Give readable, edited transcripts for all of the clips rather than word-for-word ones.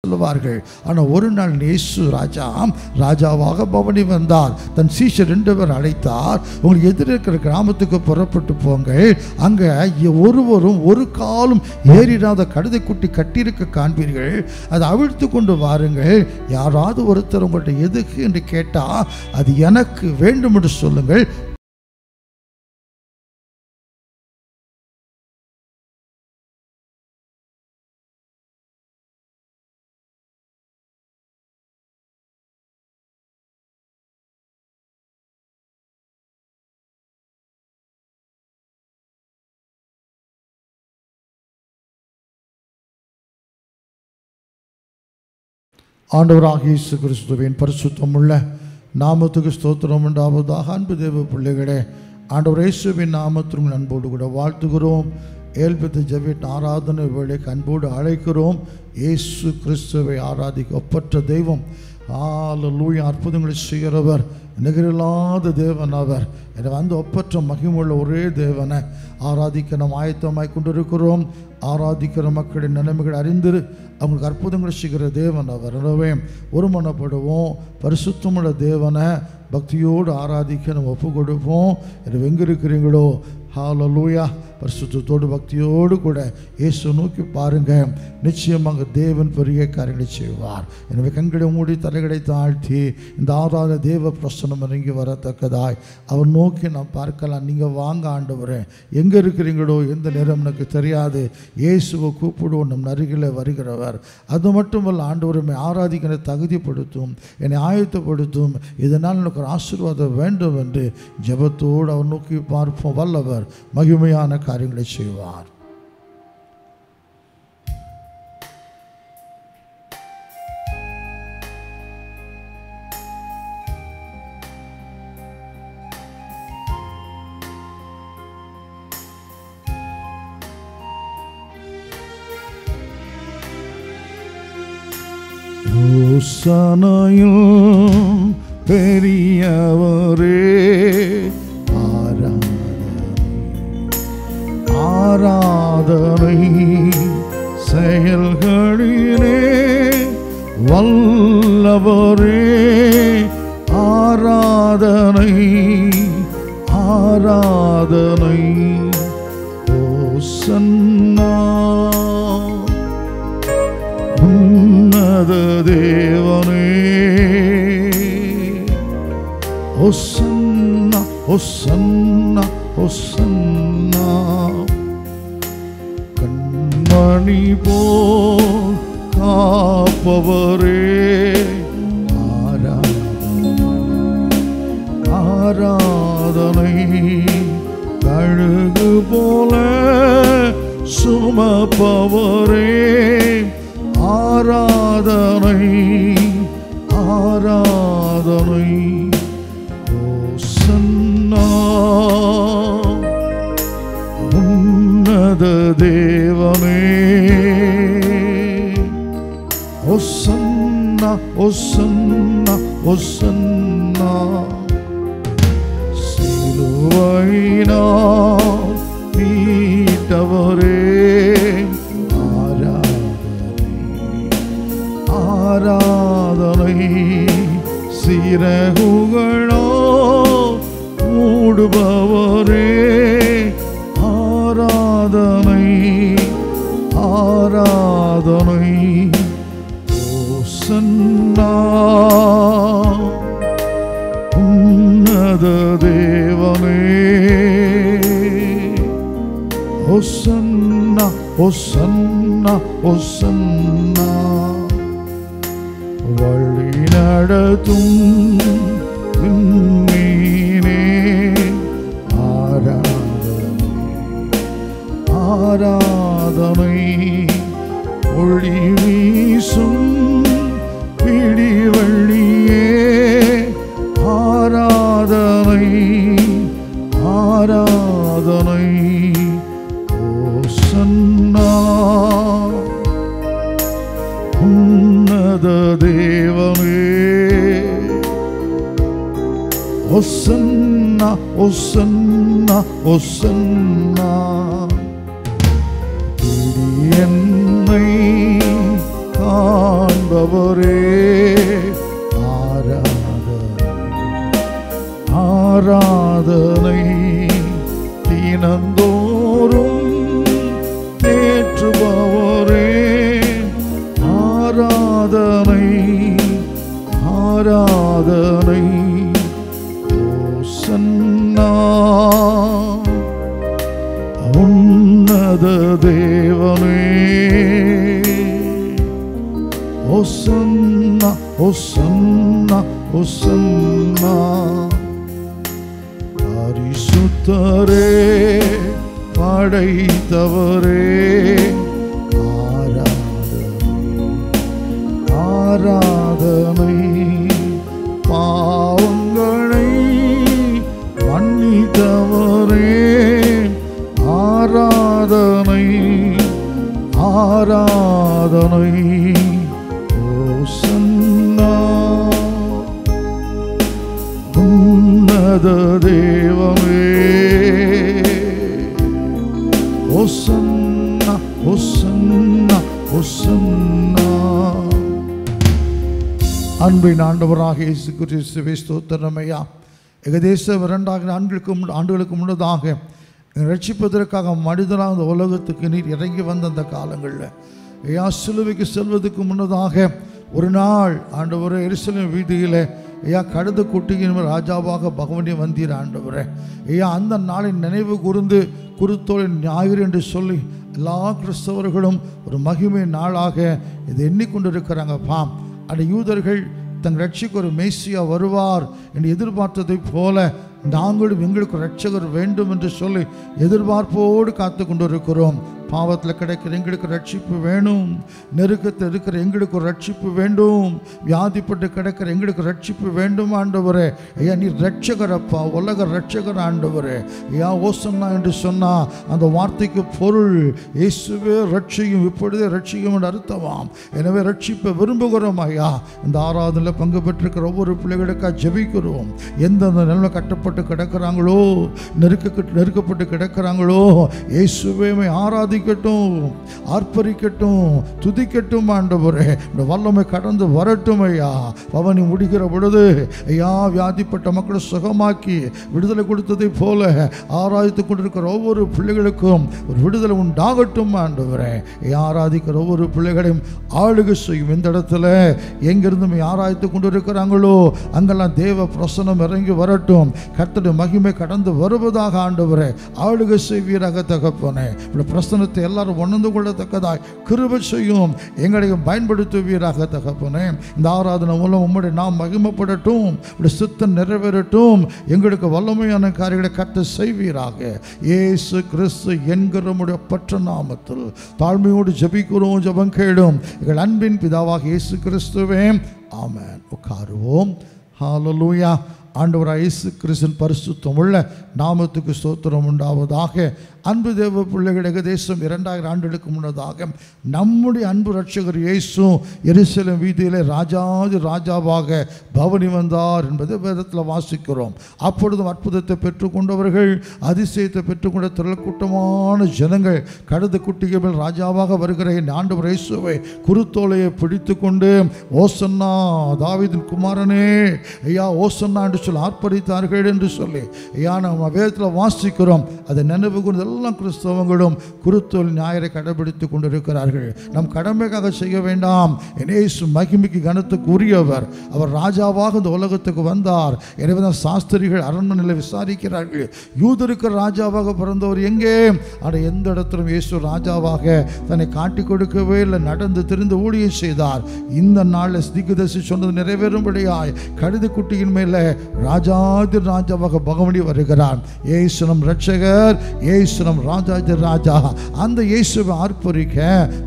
சொல்லுவார்கள். ஆனால் ஒரு நாள் இயேசு ராஜாவாக பவனி வந்தார். தன் சீஷர் 2 பேர் அழைத்தார். உங்களுக்கு எதிர இருக்கிற கிராமத்துக்கு புறப்பட்டு போங்கள். அங்கே ஒருவரும் ஒரு காலும் ஏறிடாத கழுதை குட்டி கட்டியிருக்க காண்பீர்கள். அதை அவிழ்த்து கொண்டு வாருங்கள். யாராவது ஒருத்தர் உங்கள்கிட்ட எதுக்கு என்று கேட்டால் அது எனக்கு வேண்டும் என்று சொல்லுங்கள். ஆண்டவராகிய இயேசு கிறிஸ்துவின் பரிசுத்தமுள்ள நாமத்துக்கு ஸ்தோத்திரம் உண்டாவதாக. அன்பு தேவ பிள்ளைகளே, ஆண்டவர் இயேசுவின் நாமத்திலும் அன்போடு கூட வாழ்த்துகிறோம். ஏல்பத்து ஜெபிட் ஆராதனை வேளைக்கு அன்போடு அழைக்கிறோம். இயேசு கிறிஸ்துவை ஆராதிக்க ஒப்பற்ற தெய்வம். ஹல்லேலூயா. அற்புதங்களை செய்கிறவர், நிகரில்லாத தேவன் அவர். எனவே அந்த ஒப்பற்ற மகிமுள்ள ஒரே தேவனை ஆராதிக்க நாம் ஆயத்தமாய் கொண்டிருக்கிறோம். ஆராதிக்கிற மக்களின் நிலைமைகள் அறிந்து அவங்களுக்கு அற்புதங்களை செய்கிற தேவன் அவர். எனவே ஒருமனப்படுவோம். பரிசுத்தமுள்ள தேவனை பக்தியோடு ஆராதிக்க நம்ம ஒப்பு கொடுப்போம். எனவே எங்கே இருக்கிறீங்களோ ஹல்லேலூயா, பரிசுத்தத்தோடு பக்தியோடு கூட இயேசு நோக்கி பாருங்க. நிச்சயமாக தேவன் பெரிய காரியங்களை செய்வார். எனவே கண்களை மூடி தலைகளை தாழ்த்தி இந்த ஆராத தேவ பிரசனம் இறங்கி வரத்தக்கதாய் அவர் நோக்கி நாம் பார்க்கலாம். நீங்கள் வாங்க ஆண்டவரே, எங்கே இருக்கிறீங்களோ எந்த நேரம் எனக்கு தெரியாது. இயேசுவை கூப்பிடுவோம். நம் அருகில் வருகிறவர். அது மட்டுமல்ல, ஆண்டவரை ஆராதிக்கிற தகுதிப்படுத்தும், என்னை ஆயத்தப்படுத்தும். இதனால் எனக்கு ஒரு ஆசீர்வாதம் வேண்டும் என்று ஜெபத்தோடு அவர் நோக்கி பார்ப்போம். வல்லவர் மகிமையான காரியங்களை செய்வார். யோசனையில் பெரியவரே, ஆராதனை செயல்களிலே வல்லவரே, ஆராதனை ஆராதனை ஓசன்னா உன்னத தேவனே, ஓசன்னா ஓசன்னா ஓசன்னா. கண்மணி போல் காப்பவரே, ஆராதனை கழுகு போல சுமப்பவரே, ஆராதனை ஆராதனை ஓசன்னா உன்னத தேவனே, ஓசன்னா ஓசன்னா ஓசன்னா. சிலுவையினால் மீட்டவரே, ஆராதனை சிறகுகளோ மூடுபவரே, ஆராதனை ஆராதனை ஓசன்னா உன்னத தேவனே, ஓசன்னா ஓசன்னா ஓசன்னா. வழி நடத்தும் விண்மீனே, ஆராதனை ஆராதனை ஒளி வீசும் பிடிவள்ளியே, ஆராதனை ஆராதனை ஓசன்னா உன்னத தேவனே, ஓசன்னா ஓசன்னா ஓசன்னா. என்னை தேற்றுபவரே ஆராதனை ஆராதனை தினந்தோறும் தேற்றுபவரே ஆராதனை ஆராதனை ஓசன்னா உன்னத தேவனே ஓசன்னா ஓசன்னா ஓசன்னா பரிசுத்தரே படைத்தவரே ஆராதனை பாவங்களை மன்னித்தவரே ஆராதனை ஆராதனை ஓசன்னா உன்னத தேவனே ஓசன்னா ஓசன்னா ஓசன்னா. அன்பின் ஆண்டவராக இயேசு கிறிஸ்துவே ஸ்தோத்திரம் ஐயா. ஏகதேசம் 2 ஆண்டுகளுக்கு முன்னதாக ரட்சிப்பதற்காக மனிதனாக இந்த உலகத்துக்கு நீர் இறங்கி வந்த அந்த காலங்களில் ஐயா சிலுவைக்கு செல்வதற்கு முன்னதாக ஒரு நாள் ஆண்டவரே எருசலேம் வீதியில் ஐயா கழுத குட்டியின் ராஜாவாக பகவனே வந்தீர் ஆண்டவரே. ஐயா அந்த நாளின் நினைவு கூர்ந்து குருத்தோலின் ஞாயிறு என்று சொல்லி எல்லா கிறிஸ்தவர்களும் ஒரு மகிமை நாளாக இதை எண்ணிக்கொண்டிருக்கிறாங்கப்பா. அந்த யூதர்கள் தன் ரட்சிக்கு ஒரு மேசியா வருவார் என்று எதிர்பார்த்ததை போல நாங்களும் எங்களுக்கு ரட்சகர் வேண்டும் என்று சொல்லி எதிர்பார்ப்போடு காத்து கொண்டிருக்கிறோம். பாவத்தில் கிடைக்கிற எங்களுக்கு ரட்சிப்பு வேணும், நெருக்கத்தில் இருக்கிற எங்களுக்கு ரட்சிப்பு வேண்டும், வியாதிப்பட்டு கிடக்கிற எங்களுக்கு ரட்சிப்பு வேண்டும் ஆண்டவரே. ஐயா நீ ரட்சகரப்பா, உலக ரட்சகர் ஆண்டவரே. ஐயா ஓசன்னா என்று சொன்னா அந்த வார்த்தைக்கு பொருள் இயேசுவே ரட்சியும், இப்பொழுதே ரட்சியும் என்று அர்த்தமாம். எனவே ரட்சிப்பை விரும்புகிறோம் ஐயா. இந்த ஆராதனையில் பங்கு பெற்றிருக்கிற ஒவ்வொரு பிள்ளைகளுக்காக ஜெபிக்கிறோம். எந்தெந்த நிலைமை கட்டப்பட்டு கிடக்கிறாங்களோ, நெருக்கப்பட்டு கிடக்கிறாங்களோ, இயேசுவே ஆராதி ஆர்ப்பரிக்கட்டும், துதிக்கட்டும் ஆண்டவரே. இந்த வல்லமை கடந்து வரட்டும் ஐயா. பவனி முடிகிற பொழுது ஐயா வியாதிப்பட்ட மக்களை சுகமாக்கி விடுதலை கொடுத்ததை போல ஆராதித்துக் கொண்டிருக்கிற ஒவ்வொரு பிள்ளைகளுக்கும் ஒரு விடுதலை உண்டாகட்டும் ஆண்டவரே. ஆராதிக்கிற ஒவ்வொரு பிள்ளைகளையும் ஆளுகை செய்யும். இந்த இடத்துல எங்கிருந்து ஆராய்த்து கொண்டிருக்கிறாங்களோ அங்கெல்லாம் தேவ பிரசனம் இறங்கி வரட்டும். கர்த்தருடைய மகிமை கடந்து வருவதாக ஆண்டவரே ஆளுகை செய்வீராக தகப்பனே. பிரசன எல்லாரும் உணர்ந்து கொள்ளத்தக்கதாய் கிருபை செய்யும், எங்களையும் பயன்படுத்துவீராக தகப்பனே. இந்த ஆராதனை மூலம் உம்முடைய நாம் மகிமைப்படட்டும், உடைய சித்தம் நிறைவேறட்டும், எங்களுக்கு வல்லமையான காரியங்களை கர்த்தர் செய்வீராக. இயேசு கிறிஸ்து என்கிற உம்முடைய பற்ற நாமத்தில் தாழ்மையோடு ஜெபிக்கிறோம், ஜெபம் கேளும் எங்கள் அன்பின் பிதாவாக இயேசு கிறிஸ்துவே ஆமென். உட்காருவோம். ஹல்லேலூயா. ஆண்டவராய் இயேசு கிறிஸ்துவின் பரிசுத்தமுள்ள நாமத்துக்கு ஸ்தோத்திரம் உண்டாவதாக. அன்பு தேவ பிள்ளைகள், ஏகதேசம் 2000 ஆண்டுகளுக்கு முன்னதாக நம்முடைய அன்பு ரட்சகர் இயேசு எருசலேம் வீதியிலே ராஜாதி ராஜாவாக பவனி வந்தார் என்பதை வேதத்தில் வாசிக்கிறோம். அப்பொழுதும் அற்புதத்தை பெற்றுக்கொண்டவர்கள், அதிசயத்தை பெற்றுக்கொண்ட திரள்கூட்டமான ஜனங்கள் கழுத குட்டிகள் ராஜாவாக வருகிற என் ஆண்டவர் இயேசுவை குருத்தோலையை பிடித்து கொண்டு ஓசன்னா தாவீதின் குமாரனே ஐயா ஓசன்னா என்று சொல்லி ஆர்ப்பரித்தார்கள் என்று சொல்லி ஐயா நம்ம வேதத்தில் வாசிக்கிறோம். அதை நினைவு கூர்ந்து எல்லாம் கிறிஸ்தவங்களும் குருத்தோல் ஞாயிறை கடைபிடித்து கொண்டிருக்கிறார்கள். நம் கடமைக்காக செய்ய வேண்டாம். இயேசு மகிமைக்கு கனத்துக்கு உரியவர். அவர் ராஜாவாக இந்த உலகத்துக்கு வந்தார். எனவே தான் சாஸ்திரிகள் அரண்மனையில் விசாரிக்கிறார்கள், யூதருக்கு ராஜாவாக பிறந்தவர் எங்கே? ஆனால் எந்த இடத்திலும் இயேசு ராஜாவாக தன்னை காட்டி கொடுக்கவே இல்லை, நடந்து திரிந்து ஊழியம் செய்தார். இந்த நாளில் தீர்க்கதரிசி சொன்னது நிறைவேறும்படியாய் கழுத குட்டியின் மேலே ராஜாதி ராஜாவாக பகவனி வருகிறார். இயேசு நம் ரட்சகர், இயேசு நம் ராஜாதி ராஜா. அந்த இயேசுவை ஆர்ப்பரிக்க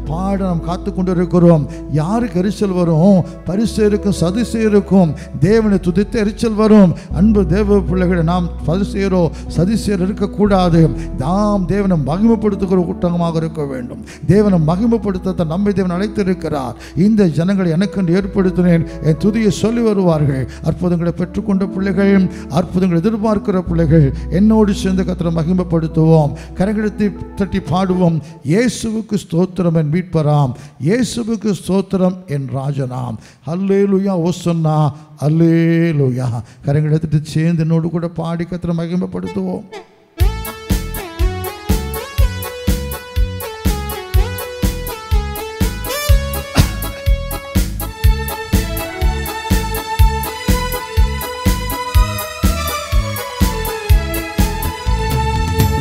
பாட நாம் காத்து கொண்டிருக்கிறோம். யாருக்கு எரிச்சல் வரும்? பரிசேயருக்கும் சதுசேயருக்கும் தேவனை துதித்து எரிச்சல் வரும். அன்பு தேவ பிள்ளைகளை, நாம் பரிசேயரோ சதுசேயர் இருக்கக்கூடாது. நாம் தேவனை மகிமைப்படுத்துகிற கூட்டமாக இருக்க வேண்டும். தேவனை மகிமைப்படுத்த நம்மை தேவன் அழைத்திருக்கிறார். இந்த ஜனங்களை எனக்கு ஏற்படுத்தினேன், என் துதியை சொல்லி வருவார்கள். அற்புதங்களை பெற்றுக்கொண்ட பிள்ளைகள், அற்புதங்கள் எதிர்பார்க்கிற பிள்ளைகள் என்னோடு சேர்ந்து கர்த்தரை மகிமைப்படுத்துவோம். கரங்களை தட்டி பாடுவோம். இயேசுவுக்கு ஸ்தோத்திரம் என் மீட்பராம், இயேசுவுக்கு ஸ்தோத்திரம் என் ராஜனாம். அல்லேலூயா ஓசன்னா அல்லேலூயா. கரங்களை தட்டி சேர்ந்து என்னோடு கூட பாடி கர்த்தரை மகிமைப்படுத்துவோம்.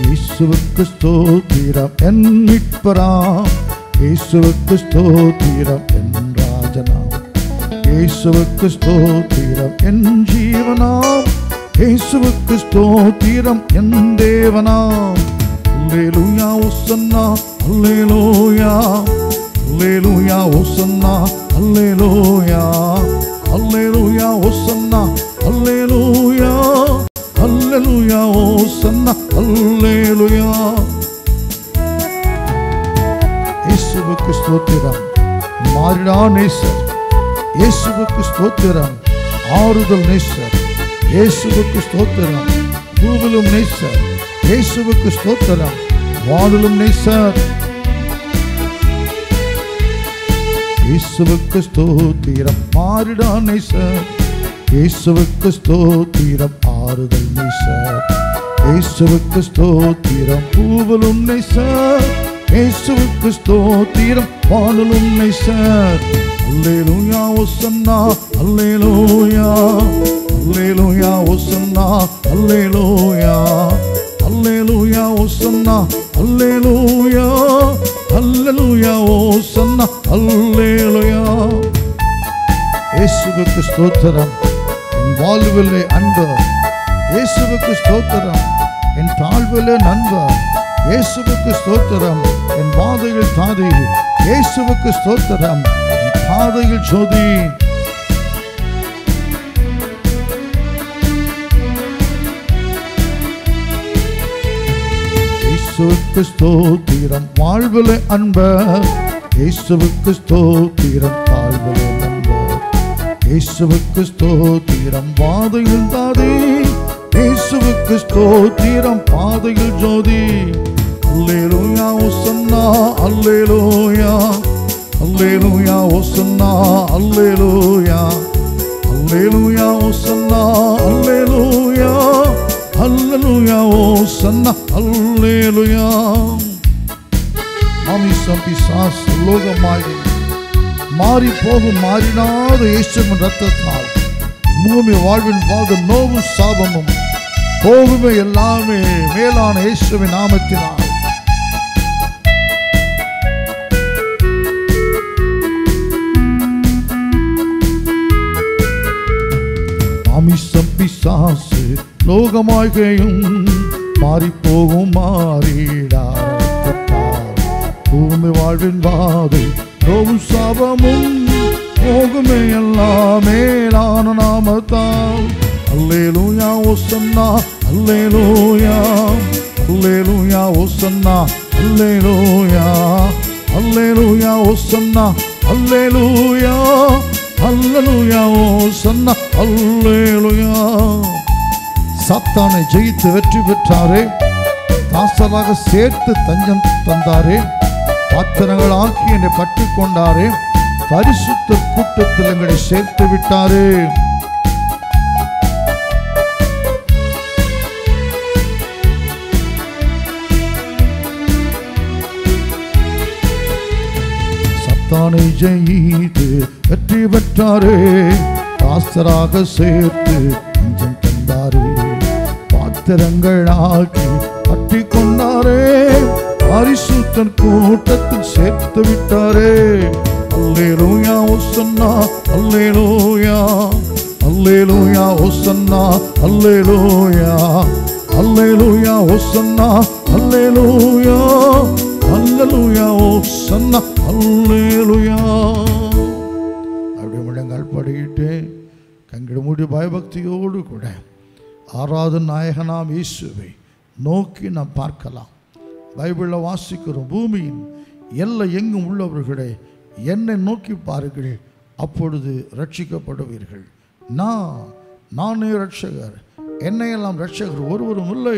இயேசுவுக்கு ஸ்தோத்திரம் என் மீட்பராம், இயேசுவுக்கு ஸ்தோத்திரம் என் ராஜனாம், இயேசுவுக்கு ஸ்தோத்திரம் என் ஜீவனாம், இயேசுவுக்கு ஸ்தோத்திரம் என் தேவனாம். அல்லேலூயா ஓசன்னா அல்லேலூயா, அல்லேலூயா ஓசன்னா அல்லேலூயா, அல்லேலூயா ஓசன்னா அல்லேலூயா, அல்லேலூயா ஓசன்னா அல்லேலூயா. இயேசுவுக்கு ஸ்தோத்திரம் மாறிடா நேசர், இயேசுவுக்கு ஸ்தோத்திரம் ஆறுதல் நேசர், இயேசுவுக்கு ஸ்தோத்திரம் பூவிலும் நேசர், இயேசுவுக்கு ஸ்தோத்திரம் வானிலும் நேசர். இயேசுவுக்கு ஸ்தோத்திரம் மாறிடா நேசர், இயேசுவுக்கு ஸ்தோத்திரம் ஆறுதல் நேசர், இயேசுவுக்கு ஸ்தோத்திரம் பூவிலும் நேசர், இயேசுவுக்கு ஸ்தோத்திரம் வானிலும் நேசர். அல்லேலூயா ஓசன்னா அல்லேலூயா, அல்லேலூயா ஓசன்னா அல்லேலூயா, அல்லேலூயா ஓசன்னா அல்லேலூயா, அல்லேலூயா ஓசன்னா அல்லேலூயா. இயேசுவுக்கு ஸ்தோத்திரம் என் வாழ்விலே அன்பு, இயேசுவுக்கு ஸ்தோத்திரம் என் தாழ்விலே நண்பர், இயேசுவுக்கு ஸ்தோத்திரம் என் பாதையில் தாதி, இயேசுவுக்கு ஸ்தோத்திரம் என் பாதையில் ஜோதி. இயேசுவுக்கு ஸ்தோத்திரம் வாழ்விலே அன்பர், இயேசுவுக்கு ஸ்தோத்திரம் தாழ்விலே நண்பர், இயேசுவுக்கு ஸ்தோத்திரம் பாதையில் தாதி, இயேசுவுக்கு ஸ்தோத்திரம் பாதையில் ஜோதி. அல்லேலூயா ஓசன்னா அல்லேலூயா, அல்லேலூயா ஓசன்னா அல்லேலூயா, அல்லேலூயா ஓசன்னா அல்லேலூயா, அல்லேலூயா ஓசன்னா அல்லேலூயா. மாமிசம் பிசாசு லோகமாகி மாறி போகும் மாறினாத இயேசுவின் ரத்தத்தினால் பூமி வாழ்வின் வாழ்ந்த நோவும் சாபமும் போகுமே எல்லாமே மேலான இயேசுவின் நாமத்தினால். மாமிசம் பிசாசு லோகமாகையும் மாறி போகும் மாறிடார் பூமி வாழ்வின் வாதை நோவும் சாபமும் போகுமே எல்லாம் மேலான நாமத்தால். அல்லேலூயா ஓசன்னா அல்லேலூயா, அல்லேலூயா ஓசன்னா அல்லேலூயா, அல்லேலூயா ஓசன்னா அல்லேலூயா, அல்லேலூயா ஓசன்னா அல்லேலூயா. சாத்தானை ஜெயித்து வெற்றி பெற்றாரே, தாசராக சேர்த்து தஞ்சம் தந்தாரே, பாத்திரங்களாக்கி என்னை பற்றி கொண்டாரே, பரிசுத்த கூட்டத்தில் எங்களை சேர்த்து விட்டாரே. சாத்தானை ஜெயித்து வெற்றி பெற்றாரே, தாசராக சேர்த்து தஞ்சம் தந்தாரே, பாத்திரங்களாக்கி பற்றி கொண்டாரே, பரிசுத்தன் கூட்டத்தில் சேர்த்து விட்டாரே. அல்லேலூயா ஓசன்னா அல்லேலூயா, அல்லேலூயா ஓசன்னா அல்லேலூயா, அல்லேலூயா ஓசன்னா அல்லேலூயா, அல்லேலூயா ஓசன்னா அல்லேலூயா. அப்படியே முழங்கால் படிக்கிட்டு கண்களை மூடி பயபக்தியோடு கூட ஆராதன் நாயகனாம் இயேசுவை நோக்கி நாம் பார்க்கலாம். பைபிளில் வாசிக்கிறோம், பூமியின் எல்லை எங்கும் உள்ளவர்களே என்னை நோக்கி பாருங்கள், அப்பொழுது ரட்சிக்கப்படுவீர்கள். நான் நானே ரட்சகர், என்னையெல்லாம் ரட்சகர் ஒருவரும் இல்லை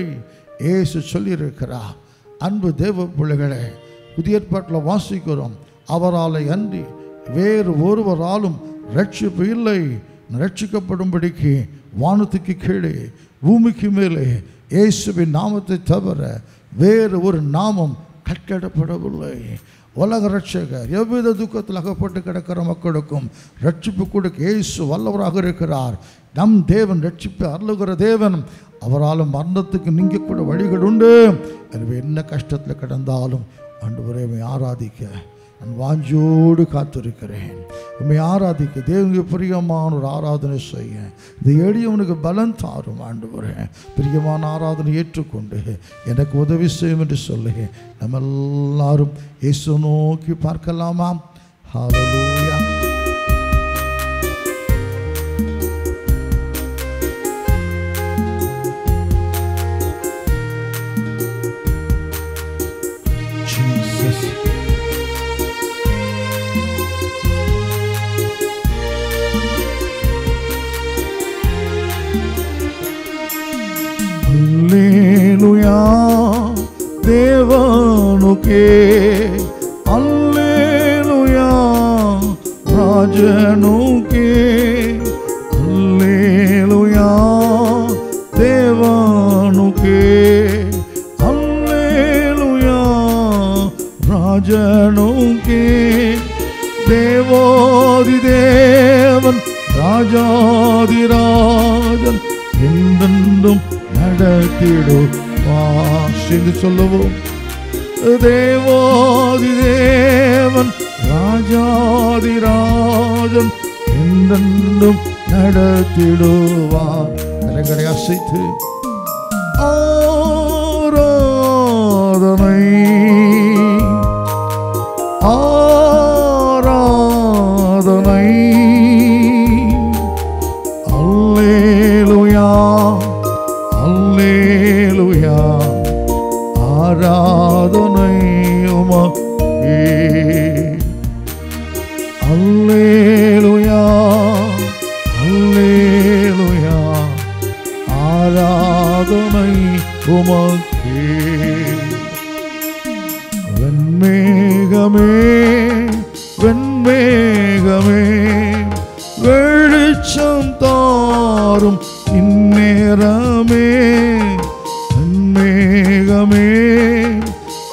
இயேசு சொல்லியிருக்கிறார். அன்பு தேவ பிள்ளைகளே, புதிய ஏற்பாட்டில் வாசிக்கிறோம், அவரால் அன்றி வேறு ஒருவராலும் ரட்சிப்பு இல்லை. ரட்சிக்கப்படும்படிக்கு வானத்துக்கு கீழே பூமிக்கு மேலே இயேசுவின் நாமத்தை தவிர வேறு ஒரு நாமம் கட்டப்படவில்லை. உலக ரட்சகர் எவ்வித துக்கத்தில் அகப்பட்டு கிடக்கிற மக்களுக்கும் ரட்சிப்பு கொடுக்க இயேசு வல்லவராக இருக்கிறார். நம் தேவன் ரட்சிப்பு அருளுகிற தேவன். அவரால் மரணத்துக்கு நீங்கக்கூட வழிகள் உண்டு. எனவே என்ன கஷ்டத்தில் கிடந்தாலும் ஆண்டவரே உம்மை ஆராதிக்க நான் வாஞ்சோடு காத்திருக்கிறேன். உம்மை ஆராதிக்க தேவனுக்கு பிரியமான ஒரு ஆராதனை செய்ய இந்த எளியவனுக்கு பலன் தாரும் ஆண்டவரே. பிரியமான ஆராதனை ஏற்றுக்கொண்டு எனக்கு உதவி செய்யும் என்று சொல்லி நம்ம எல்லாரும் இயேசு நோக்கி பார்க்கலாமா? ஹல்லேலூயா. அல்லேலூயா தேவனுக்கே, அல்லேலூயா ராஜனுக்கே, அல்லேலூயா தேவனுக்கே, அல்லேலூயா ராஜனுக்கே. தேவாதி தேவன் ராஜாதி ராஜன் என்றென்றும் நடத்திடுவார். என்று சொல்லுவோம், தேவாதி தேவன் ராஜாதி ராஜன் என்றென்றும் நடத்திடுவார். கரங்களை அசைத்து ஆராதனை ஆராதனை அல்லேலூயா அல்லேலூயா ஆராதனை உமக்கே. அல்லேலூயா அல்லேலூயா ஆராதனை உமக்கே. வெண்மேகமே வெண்மேகமே வெளிச்சம் தாரும் இந்நேரமே, வெண்மேகமே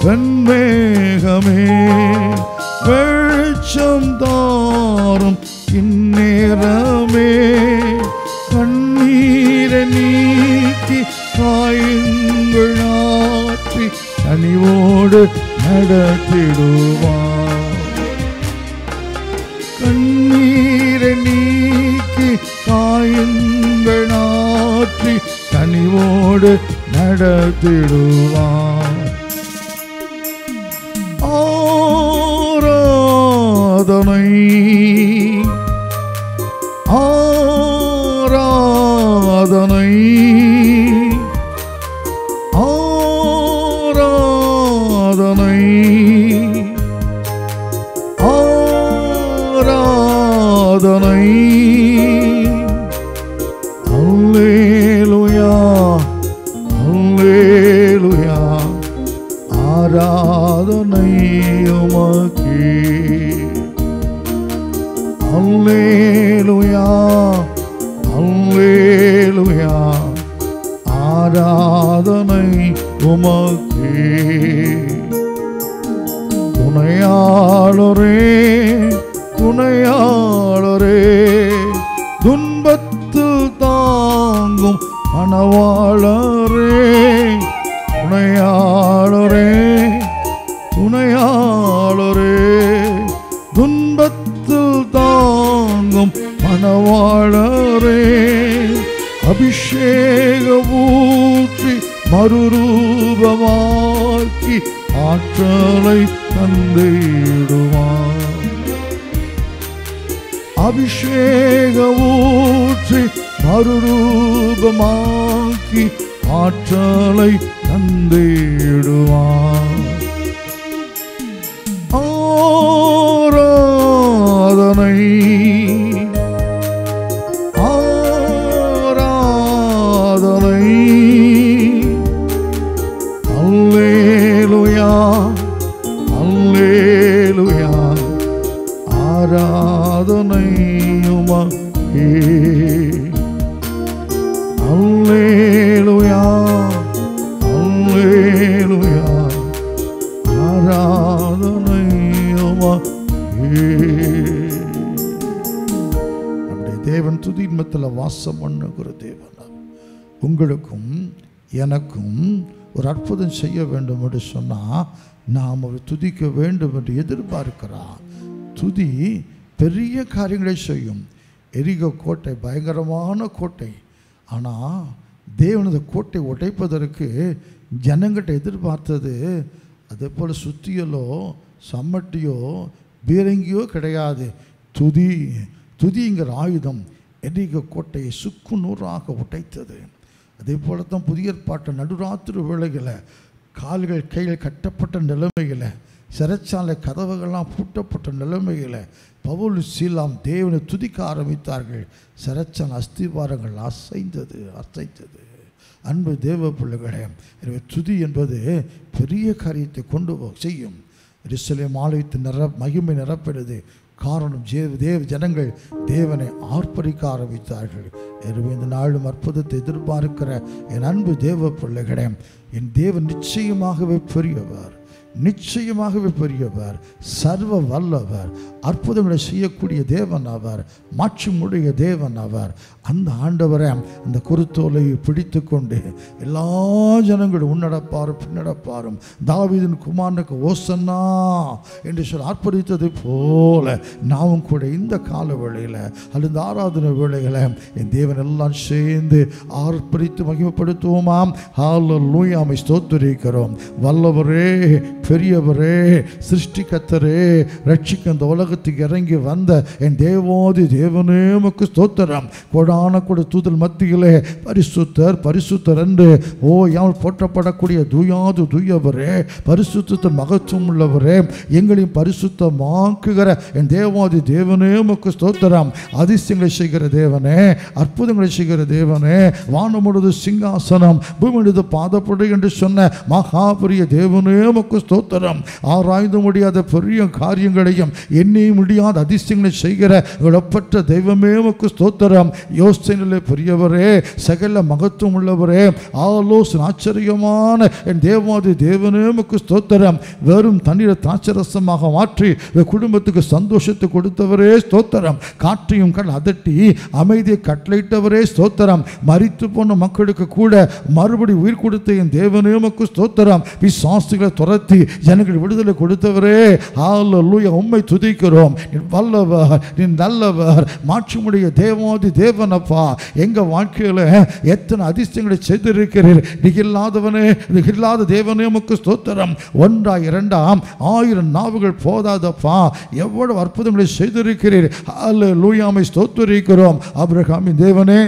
வெண்மேகமே வெளிச்சம் தாரும் இந்நேரமே. கண்ணீரை நீக்கி காயங்கள் ஆற்றி கனிவோடு நடத்திடுவார். கண்ணீரை நீக்கி காயங்கள் ஆற்றி கனிவோடு நடத்திடுவார். ஆராதனை ஆராதனை ஆராதனை ஆராதனை அல்லேலூயா அல்லேலூயா ஆராதனை உமக்கே. அல்லேலூயா அல்லேலூயா ஆராதனை உமக்கே. துணையாளரே துணையாளரே துன்பத்தில் தாங்கும் மணவாளரே, துணையாளரே துணையாளரே துன்பத்தில் தாங்கும் மணவாளரே. அபிஷேக ஊற்றி மறுரூபமாக்கி ஆற்றலை தந்திடுவார். அபிஷேக ஊற்றி மறுரூபமாக்கி ஆற்றலை தந்திடுவார். ஆராதனை ஆராதனை உமக்கே. அல்லேலூயா அல்லேலூயா ஆராதனை உமக்கே. நம்முடைய தேவன் துதிமத்தில் வாசம் பண்ணுகிற தேவன். உங்களுக்கும் எனக்கும் ஒரு அற்புதம் செய்ய வேண்டும் என்று சொன்னால் நாம் அவர் துதிக்க வேண்டும் என்று எதிர்பார்க்கிறார். துதி பெரிய காரியங்களை செய்யும். எரிகோ கோட்டை பயங்கரமான கோட்டை. ஆனால் தேவனது கோட்டை உடைப்பதற்கு ஜனங்கிட்ட எதிர்பார்த்தது அதே போல் சுத்தியலோ சம்மட்டியோ பீரங்கியோ கிடையாது. துதிங்கிற ஆயுதம் எரிகோ கோட்டையை சுக்கு நூறாக உடைத்தது. அதே போல தான் புதிய ஏற்பாட்டு நடுராத்திரி வேளைகளை கால்கள் கைகள் கட்டப்பட்ட நிலைமையில், சிறைச்சாலை கதவுகள்லாம் பூட்டப்பட்ட நிலைமையில் பவுல் சீலாம் தேவனை துதிக்க ஆரம்பித்தார்கள். சிறைச்சாலை அஸ்திவாரங்கள் அசைந்தது. அன்பு தேவ பிள்ளைகளே, எனவே துதி என்பது பெரிய காரியத்தை கொண்டு செய்யும். எருசலேம் ஆலயத்தின் மகிமை நிரப்பிடுது. காரணம் தேவ ஜனங்கள் தேவனை ஆர்ப்பரிக்க ஆரம்பித்தார்கள். எனவே இந்த நாளும் அற்புதத்தை எதிர்பார்க்கிற என் அன்பு தேவ பிள்ளைகளே, என் தேவன் நிச்சயமாகவே பெரியவர், நிச்சயமாகவே பெரியவர், சர்வ வல்லவர், அற்புதங்களை செய்யக்கூடிய தேவன் அவர், மாட்சிமுடைய தேவன் அவர். அந்த ஆண்டவரை அந்த குருத்தோலை பிடித்து கொண்டு எல்லா ஜனங்களும் உன்னடப்பாரும் பின்னடப்பாரும் தாவீதின் குமாரனுக்கு ஓசன்னா என்று சொல்லி ஆர்ப்பரித்தது போல நாமும் கூட இந்த கால வேளையில் அல்லது இந்த ஆராதனை வேளைகளை என் தேவன் எல்லாம் சேர்ந்து ஆர்ப்பரித்து மகிமைப்படுத்துவோமாம். ஹல்லேலூயா, ஆமை ஸ்தோத்திரிக்கிறோம். வல்லவரே, பெரியவரே, சிருஷ்டிகர்த்தரே, ரட்சிக்க இந்த உலகத்துக்கு இறங்கி வந்த என் தேவாதி தேவனே உமக்கு ஸ்தோத்திரம். கொடான கூட தூதல் மத்தியிலே பரிசுத்தர் பரிசுத்தர் என்று யால் போற்றப்படக்கூடிய தூயாது தூயவரே, பரிசுத்த மகத்துவம் உள்ளவரே, எங்களையும் பரிசுத்தமாக்குகிற என் தேவாதி தேவனே உமக்கு ஸ்தோத்திரம். அதிசயங்களை செய்கிற தேவனே, அற்புதங்களை செய்கிற தேவனே, வானமுழுது சிங்காசனம் பூமியுடைய பாதப்படு என்று சொன்ன மகாபரிய தேவனே உமக்கு ஸ்தோத்திரம். ஆராய்ந்து முடியாத பெரிய காரியங்களையும் எண்ணி முடியாத அதிசயங்களை செய்கிற ஒப்பற்ற தெய்வமே உமக்கு ஸ்தோத்திரம். யோசனையிலே பெரியவரே, சகல மகத்துவம் உள்ளவரே, ஆலோசனை ஆச்சரியமான என் தேவாதி தேவனே உமக்கு ஸ்தோத்திரம். வெறும் தண்ணீரை தாட்சரசமாக மாற்றி குடும்பத்துக்கு சந்தோஷத்தை கொடுத்தவரே ஸ்தோத்திரம். காற்றையும் கடல் அதட்டி அமைதியை கட்டளையிட்டவரே ஸ்தோத்திரம். மரித்து போன மக்களுக்கு கூட மறுபடி உயிர் கொடுத்த என் தேவனே உமக்கு ஸ்தோத்திரம். பிசாசுகளை துரத்தி ஜனங்கள் விடுதலை கொடுத்தவரே, ஹல்லேலூயா, உம்மை துதிக்கிறோம். நீ வல்லவர், நீ நல்லவர், மாட்சிமுடைய தேவாதி தேவனப்பா. எங்க வாழ்க்கையில எத்தனை அதிசயங்களை செய்திருக்கிறீர். நீ இல்லாதவனே, நீ இல்லாத தேவனே உமக்கு ஸ்தோத்திரம். ஒன்றாம் இரண்டாம் 1000 நாவுகள் போதாதப்பா, எவ்வளவு அற்புதங்களை செய்திருக்கிறீர். ஹல்லேலூயா, உம்மை ஸ்தோத்திரிக்கிறோம். ஆபிரகாமின் தேவனே,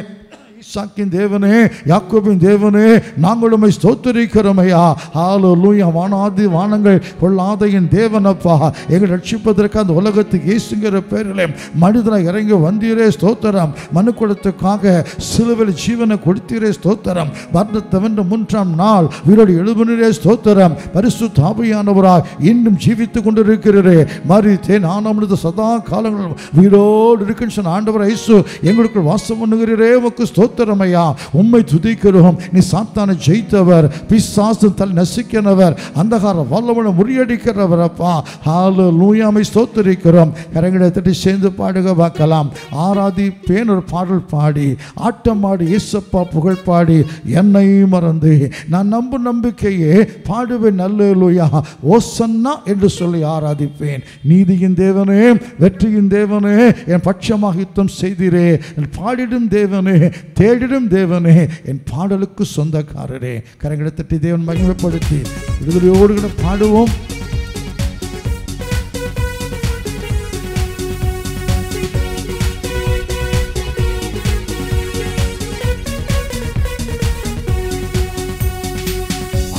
ஈசாக்கின் தேவனே, யாக்கோபின் தேவனே, நாங்கள் உம்மை ஸ்தோத்திரிக்கிறோம் ஐயா. ஹல்லேலூயா, வானாதி வானங்கள் கொள்ளாத என் தேவனப்பா, எங்களை ரட்சிப்பதற்கு அந்த உலகத்துக்கு இயேசுங்கிற பேரிலே மனிதனாக இறங்கி வந்தீரே ஸ்தோத்திரம். மனுக்குலத்துக்காக சிலுவையில் ஜீவனை கொடுத்தீரே ஸ்தோத்திரம். மரணத்தை வென்ற 3ஆம் நாள் உயிரோடு எழுப்பினீரே ஸ்தோத்திரம். பரிசுத்த ஆவியானவராய் இன்னும் ஜீவித்துக் கொண்டிருக்கிறீரே. மரித்தேன் ஆனாலும் சதா காலங்கள் உயிரோடு இருக்குன்னு சொன்ன ஆண்டவர் இயேசு எங்களுக்குள் வாசம் பண்ணுகிறீரே உமக்கு ஸ்தோத்திரம். உம்மை துதிக்கிறோம். நீ சாத்தானை ஜெயித்தவர், பிசாசு தலை நசுக்கினவர், அந்தகார வல்லவனை முறியடிக்கிறவர் அப்பா. ஹல்லேலூயா, உம்மை ஸ்தோத்திரிக்கிறோம். கரங்களை தட்டி சேர்ந்து பாடுக பார்க்கலாம். ஆராதிப்பேன் ஒரு பாடல் பாடி, ஆட்டம் ஆடி, இயேசப்பா புகழ் பாடி, என்னை மறந்து நான் நம்பும் நம்பிக்கையே பாடுவேன் அல்லேலூயா, ஓசன்னா என்று சொல்லி ஆராதிப்பேன். நீதியின் தேவனே, வெற்றியின் தேவனே, என் பட்சமாக யுத்தம் செய்தீரே, என் பாடிடும் தேவனே, தேடிடும் தேவனே, என் பாடலுக்கு சொந்தக்காரரே. கரங்களை தட்டி தேவன் மகிமைப்படுத்தி விடுதலையோடு கூட பாடுவோம்.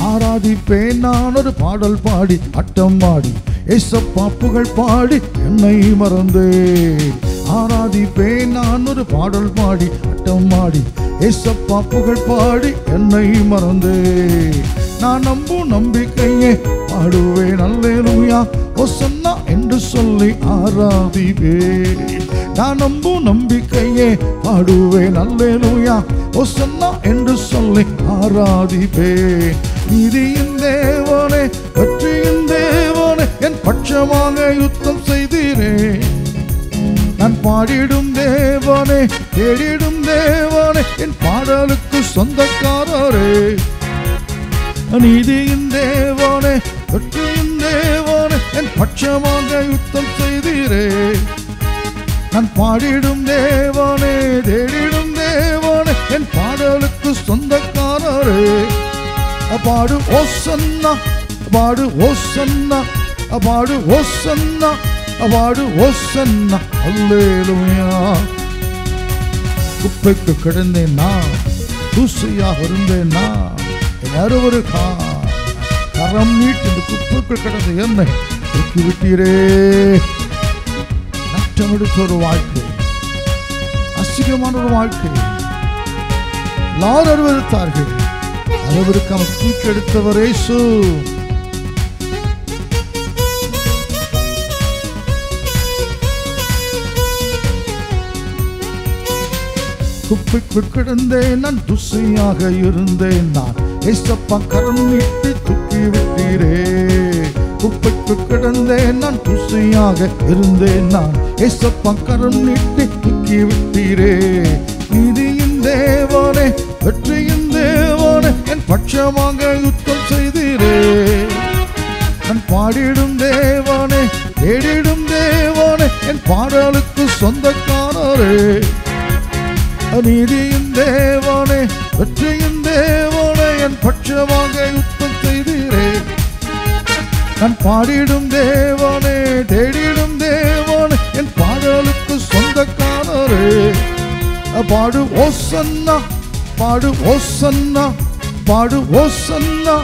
ஆராதிப்பேன் நான் ஒரு பாடல் பாடி, அட்டம் ஆடி, ஏசப்பா புகழ் பாடி, என்னை மறந்தேன். ஆராதிப்பேன் நான் ஒரு பாடல் பாடி, அட்டம் ஆடி, ஏசப்பா புகழ் பாடி, என்னை மறந்தேன். நான் நம்பும் நம்பிக்கையே பாடுவேன் அல்லேலூயா, ஓசன்னா என்று சொல்லி ஆராதிப்பேன். நான் நம்பும் நம்பிக்கையே பாடுவேன் அல்லேலூயா ஓசன்னா என்று சொல்லி ஆராதிப்பேன். நீதியின் தேவனே வெற்றியின் தேவனே என் பட்சமாக யுத்தம் செய்தீரே. நான் பாடிடும் தேவனே தேடிடும் தேவனே என் பாடலுக்கு சொந்தக்காரரே. நீதியின் தேவனே வெற்றியின் தேவனே என் பட்சமாக யுத்தம் செய்தீரே. நான் பாடிடும் தேவனே தேடிடும் தேவனே என் பாடலுக்கு சொந்தக்காரரே. பாடு ஓசன்னா பாடு ஓசன்னா பாடு ஓசன்னா பாடு ஓசன்னா அல்லேலூயா. குப்பைக்கு கிடந்தேன் நான், தூசையாக இருந்தேன் நான், என் அறுவரு கரம் நீட்டு இந்த குப்பைக்கு கிடந்த என்னை தூக்கி விட்டீரே. நட்டமெடுத்த ஒரு வாழ்க்கை, அசிங்கமான ஒரு வாழ்க்கை, எல்லாரும் அறுவருத்தார்கள். அளவிற்கு அவன் தூக்கி எடுத்தவர் இயேசு. குப்பைக்கு கிடந்தேன் நான், துசையாக இருந்தேன் நான், ஏசப்பா கரம் நீட்டி தூக்கி விட்டீரே. குப்பைக்கு கிடந்தேன் நான், துசையாக இருந்தேன் நான், ஏசப்பா கரம் நீட்டி தூக்கி விட்டீரே. நீதியின் தேவனே வெற்றியின் தேவனே என் பட்சமாக யுத்தம் செய்தீரே. நான் பாடிடும் தேவனே தேடிடும் தேவனே என் பாடலுக்கு சொந்தக்காரரே. நீதியின் தேவனே வெற்றியின் தேவனே என் பட்சமாக யுத்தம் செய்தீரே. நான் பாடிடும் தேவனே தேடிடும் தேவனே என் பாடலுக்கு சொந்தக்காரரே. பாடு ஓசன்னா பாடு ஓசன்னா பாடு ஓசன்னா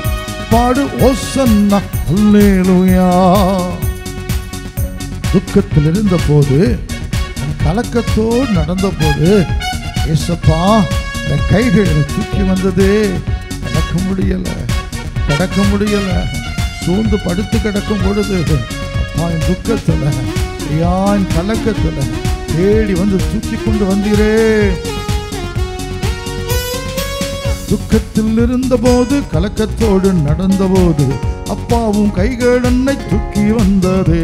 பாடு ஓசன்னா அல்லேலூயா. துக்கத்தில் இருந்த போது, கலக்கத்தோடு நடந்த போது, ஏசப்பா என் கைகள் தூக்கி வந்தது. நடக்க முடியல, சூழ்ந்து படுத்து கிடக்கும் பொழுது, அப்பா என் துக்கத்துல என் கலக்கத்துல தேடி வந்து தூக்கி கொண்டு வந்தீரே. துக்கத்தில் இருந்த போது, கலக்கத்தோடு நடந்த போது, அப்பாவும் கைகள் என்னை தூக்கி வந்ததே.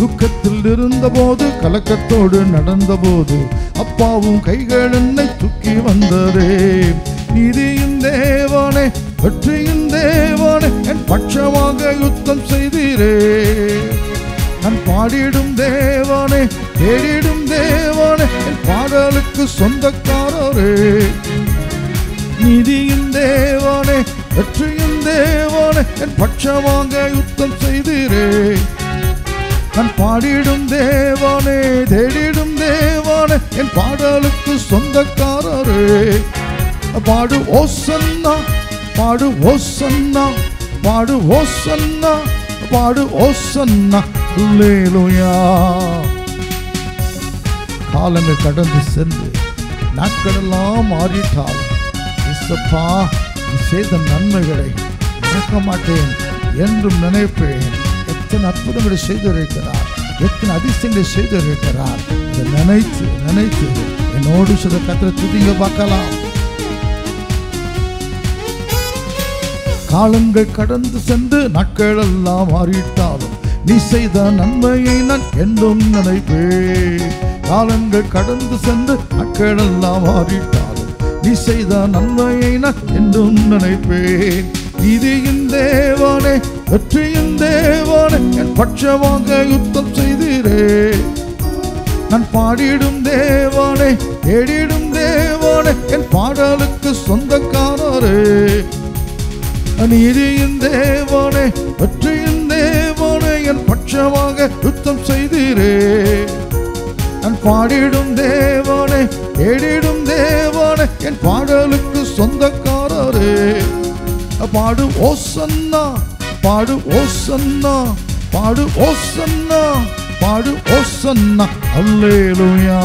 துக்கத்தில் இருந்த போது, கலக்கத்தோடு நடந்த போது, அப்பாவும் கைகள் என்னை தூக்கி வந்ததே. நீதியின் தேவனே வெற்றியின் தேவனே என் பட்சமாக யுத்தம் செய்தீரே. நான் பாடிடும் தேவனே தேடிடும் தேவனே என் பாடலுக்கு சொந்தக்காரரே. நீதியின் தேவனே வெற்றியின் தேவனே என் பட்சமாக யுத்தம் செய்தீரே. நான் பாடிடும் தேவனே தேடிடும் தேவனே என் பாடலுக்கு சொந்தக்காரரே. பாடு ஓசன்னா பாடு ஓசன்னா பாடு ஓசன்னா பாடு ஓசன்னா அல்லேலூயா. காலங்கள் கடந்து சென்று நாட்களெல்லாம் மாறிட்டாலும், இயேசப்பா நீ செய்த நன்மைகளை மறக்க மாட்டேன் என்றும் நினைப்பேன். எத்தனை அற்புதங்களை செய்திருக்கிறார், எத்தனை அதிசயங்களை செய்திருக்கிறார். இதை நினைத்து நினைத்து என்னோடு சில கத்திர துதிங்க பார்க்கலாம். காலங்கள் கடந்து சென்று நாட்கள் எல்லாம் மாறிட்டாலும், நீ செய்த நன்மையை நான் என்றும் நினைப்பேன். காலங்கள் கடந்து சென்று நாட்கள் எல்லாம் மாறிட்டாலும், நீ செய்த நன்மையை நான் என்றும் நினைப்பேன். நீதியின் தேவனே வெற்றியின் தேவனே என் பட்சமாக யுத்தம் செய்தீரே. நான் பாடிடும் தேவனே தேடிடும் தேவனே என் பாடலுக்கு சொந்தக்காரரே. நீதியின் தேவனே வெற்றியின் தேவனே என் பட்சமாக யுத்தம் செய்தீரே. நான் பாடிடும் தேவனே தேடிடும் தேவனே என் பாடலுக்கு சொந்தக்காரரே. பாடு ஓசன்னா பாடு ஓசன்னா பாடு ஓசன்னா பாடு ஓசன்னா அல்லேலூயா.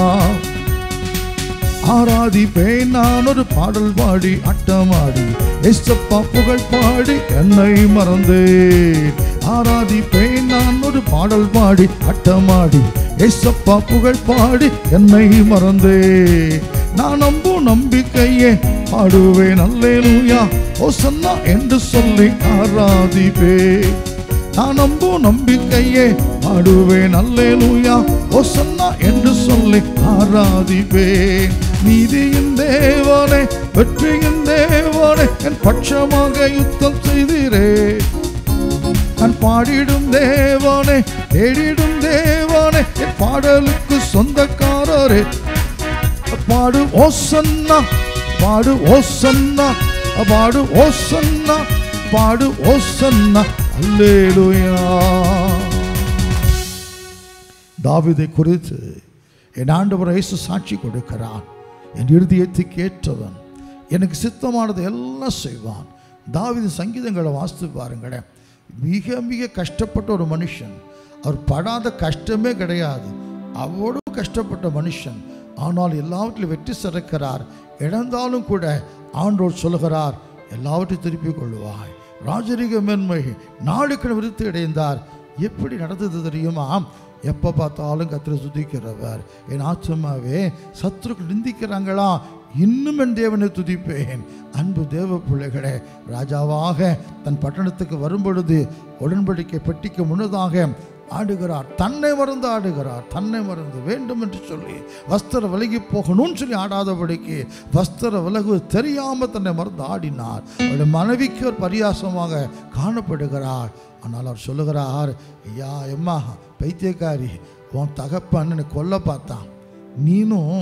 ஆராதிப்பேன் நான் ஒரு பாடல் பாடி ஆட்டமாடி, ஏசப்பா புகழ் பாடி என்னை மறந்தேன். ஆராதிப்பேன் நான் ஒரு பாடல் பாடி ஆட்டமாடி, ஏசப்பா புகழ் பாடி என்னை மறந்தே. நான் நம்பும் நம்பிக்கையே பாடுவேன் அல்லேலூயா ஓசன்னா என்று சொல்லி ஆராதிப்பே. நான் நம்பும் நம்பிக்கையே பாடுவேன் அல்லேலூயா ஓசன்னா என்று சொல்லி ஆராதிப்பே. நீதியின் தேவனே வெற்றியின் தேவனே என் பட்சமாக யுத்தம் செய்தீரே. நான் பாடிடும் தேவனே தேடிடும் தேவனே என் பாடலுக்கு சொந்தக்காரரே. பாடு ஓசன்னா பாடு ஓசன்னா பாடு ஓசன்னா பாடு ஓசன்னா அல்லேலூயா. தாவீதை குறித்து என் ஆண்டவர் இயேசு சாட்சி கொடுக்கிறான். என் இருதயத்துக்கு ஏற்றவன், எனக்கு சித்தமானது எல்லாம் செய்வான். தாவீது சங்கீதங்களை வாசித்து பாருங்களேன். மிக மிக கஷ்டப்பட்ட ஒரு மனுஷன், அவர் படாத கஷ்டமே கிடையாது. அவ்வளவு கஷ்டப்பட்ட மனுஷன், ஆனால் எல்லாவற்றிலும் வெற்றி சிறக்கிறார். இழந்தாலும் கூட ஆண்டவர் சொல்கிறார் எல்லாவற்றையும் திருப்பிக் கொள்வாய். ராஜரீக மேன்மை நாளுக்கு விருத்தி அடைந்தார். எப்படி நடந்தது தெரியுமா? எப்போ பார்த்தாலும் கர்த்தரை துதிக்கிறவர். என் ஆத்துமாவே சத்துருக்கள் நிந்திக்கிறாங்களா, இன்னும் என் தேவனை துதிப்பேன். அன்பு தேவ பிள்ளைகளே, ராஜாவாக தன் பட்டணத்துக்கு வரும்பொழுது உடன்படிக்கை பெட்டிக்கு முன்னதாக ஆடுகிறார். தன்னை மறந்து ஆடுகிறார். தன்னை மறந்து வேண்டும் என்று சொல்லி வஸ்திர விலகி போகணும்னு சொல்லி ஆடாதபடிக்கு வஸ்திர விலகு தெரியாமல் தன்னை மறந்து ஆடினார். அவருடைய மனைவிக்கு ஒரு பரியாசமாக காணப்படுகிறார். ஆனால் அவர் சொல்லுகிறார், ஐயா எம்மா பைத்தியக்காரி, உன் தகப்பன் என்னை கொல்ல பார்த்தான், நீனும்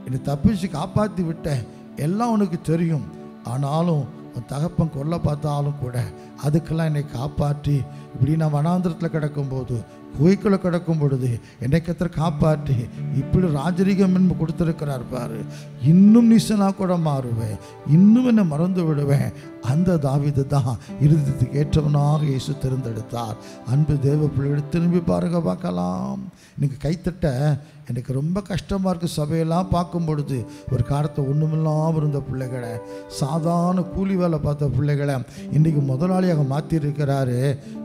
என்னை தப்பிச்சு காப்பாற்றி விட்ட, எல்லாம் உனக்கு தெரியும். ஆனாலும் உன் தகப்பன் கொல்ல பார்த்தாலும் கூட அதுக்கெல்லாம் என்னை காப்பாற்றி இப்படி நான் வனாந்திரத்தில் கிடக்கும்போது குகைக்குள்ளே கிடக்கும் பொழுது என்னை கர்த்தர் காப்பாற்றி இப்படி ராஜரீகம் என்று கொடுத்துருக்கிறார் பாரு. இன்னும் நீசனா கூட மாறுவேன், இன்னும் என்னை மறந்து விடுவேன். அந்த தாவீது தான் இருதயத்துக்கு ஏற்றவனாக இயேசு தேர்ந்தெடுத்தார். அன்பு தேவ பிள்ளைகளை திரும்பி பாருங்க, பார்க்கலாம். இன்னைக்கு கைத்தட்ட எனக்கு ரொம்ப கஷ்டமாக இருக்குது. சபையெல்லாம் பார்க்கும் பொழுது ஒரு காலத்தை ஒன்றுமில்லாமல் இருந்த பிள்ளைகளை, சாதாரண கூலி வேலை பார்த்த பிள்ளைகளை இன்றைக்கி முதலாளியாக மாற்றிருக்கிறாரு.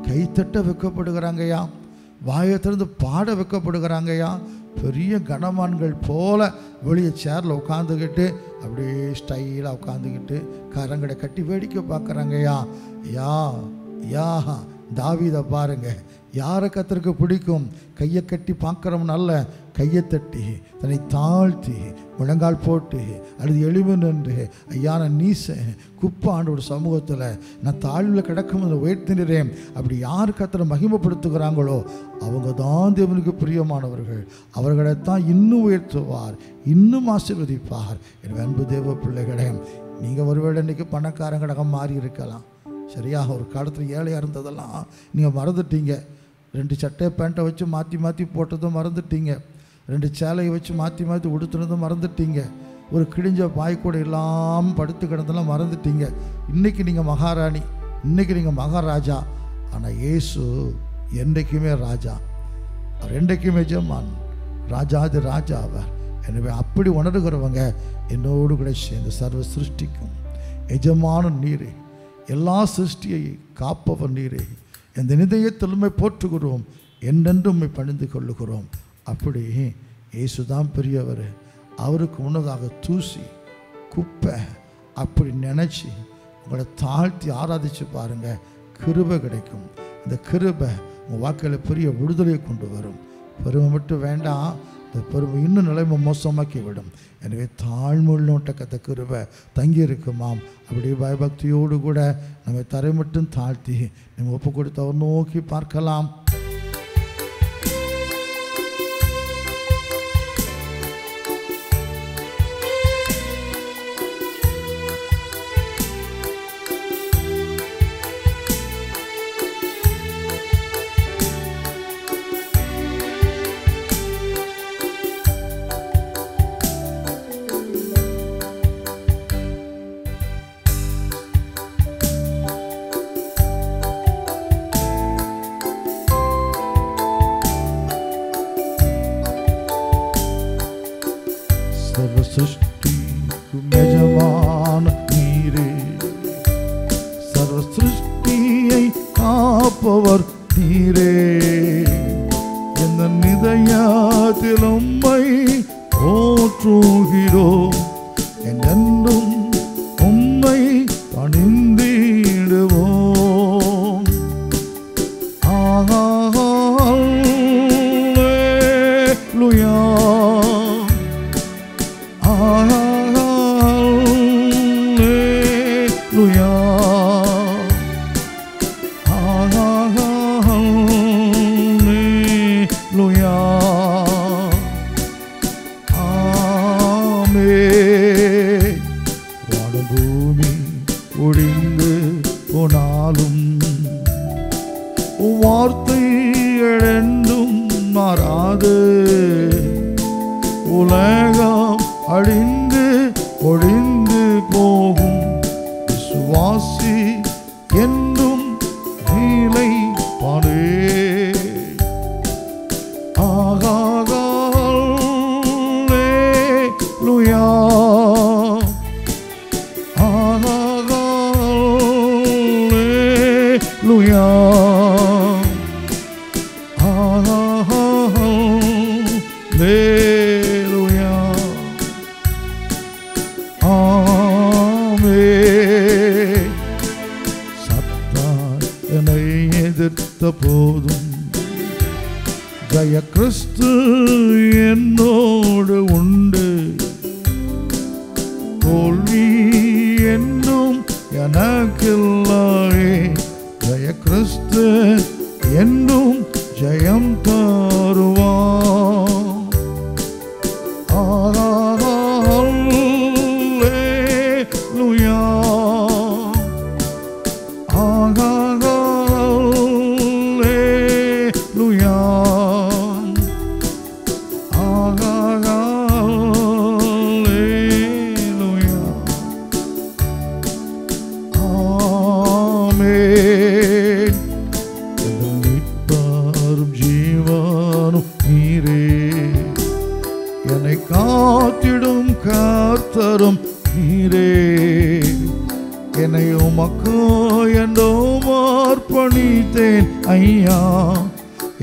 கைத்தட்ட வைக்கப்படுகிறாங்கய்யா, வாயை திறந்து பாட வைக்கப்படுகிறாங்கய்யா. பெரிய கனமான்கள் போல வெளியே சேரில் உட்காந்துக்கிட்டு அப்படியே ஸ்டைலாக உட்காந்துக்கிட்டு கரங்களை கட்டி வேடிக்கை பார்க்குறாங்கய்யா. யா யா தாவீதை பாருங்க, யாரை கர்த்தருக்கு பிடிக்கும்? கையை கட்டி பார்க்குறவன் அல்ல, கையை தட்டி தன்னை தாழ்த்தி முழங்கால் போட்டு அல்லது எளிமை நின்று, ஐயா நான் நீசன் குப்பை ஆண்டோட சமூகத்தில் நான் தாழ்வில் கிடக்கும் உயர்த்தினேன். அப்படி யார் கர்த்தரை மகிமைப்படுத்துகிறாங்களோ அவங்க தான் தேவனுக்கு பிரியமானவர்கள். அவர்களைத்தான் இன்னும் உயர்த்துவார், இன்னும் ஆசீர்வதிப்பார். என் அன்பு தேவ பிள்ளைகளே, நீங்கள் ஒருவேளை இன்றைக்கி பணக்காரங்களாக மாறி இருக்கலாம். சரியா? ஒரு காலத்தில் ஏழையாக இருந்ததெல்லாம் நீங்கள் மறந்துட்டீங்க. 2 சட்டை பேண்ட்டை வச்சு மாற்றி மாற்றி போட்டதும் மறந்துட்டீங்க. 2 சேலையை வச்சு மாற்றி மாற்றி உடுத்துனதும் மறந்துட்டீங்க. ஒரு கிழிஞ்ச பாய் கூட இல்லாமல் படுத்து கிடந்தெல்லாம் மறந்துட்டீங்க. இன்றைக்கி நீங்கள் மகாராணி, இன்றைக்கி நீங்கள் மகாராஜா. ஆனால் இயேசு என்றைக்குமே ராஜா, அவர் என்றைக்குமே எஜமான், ராஜாதி ராஜா அவர். எனவே அப்படி உணர்கிறவங்க என்னோடு கூட சேர்ந்து சர்வ சிருஷ்டிக்கும் எஜமான நீரே, எல்லா சிருஷ்டியை காப்பவர் நீரே, இந்த நிதயத்திலுமே போற்றுகிறோம், என்றென்றும் உம்மை பணிந்து கொள்ளுகிறோம். அப்படி இயேசுதான் பெரியவர். அவருக்கு முன்னதாக தூசி குப்பை அப்படி நினச்சி உங்களை தாழ்த்தி ஆராதித்து பாருங்கள், கிருபை கிடைக்கும். இந்த கிருபை உங்கள் வாழ்க்கையில் பெரிய விடுதலையை கொண்டு வரும். பெருமை மட்டும் வேண்டாம், இந்த பெருமை இன்னும் நிலைமை மோசமாக்கி விடும். எனவே தாழ்முள்ளோட்ட கத்த கிருபை தங்கி இருக்குமாம். அப்படி பயபக்தியோடு கூட நம்ம தரை மட்டும் தாழ்த்தி நம்ம ஒப்பு கொடுத்து அவர் நோக்கி பார்க்கலாம். சிருஷ்டிக்கும் எஜமான நீரே, சர்வ சிருஷ்டியை காப்பவர் நீரே, எந்த நிதய போற்றுகிறோம் என்றென்றும் உம்மை பணிந்திடுவோம். அல்லேலூயா அல்லேலூயா அல்லேலூயா ஆமென். வானபூமி ஒழிந்து போனாலும் வார்த்தை எழுந்தும் மாறாது. உலகம் அழிந்து ஒழிந்து போகும், விசுவாசி என்றும் நீலை பாடே. அல்லேலூயா அல்லேலூயா அல்லேலூயா ஆமென். சத்தான் என்னை எதிர்த்த போதும் ஜெய கிறிஸ்து என்னோடு உண்டு. தோல்வி என்னும் எனக்கில்லையே, ஜெய கிறிஸ்து என்னும் ஜெயம் தருவான். அல்லேலூயா அல்லேலூயா அல்லேலூயா ஆமென். மீட்பரும் ஜீவனும் நீரே, என்னை காத்திடும் கர்த்தரும் நீரே. என்னை உமக்கு என்றோ அர்ப்பணித்தேன் ஐயா,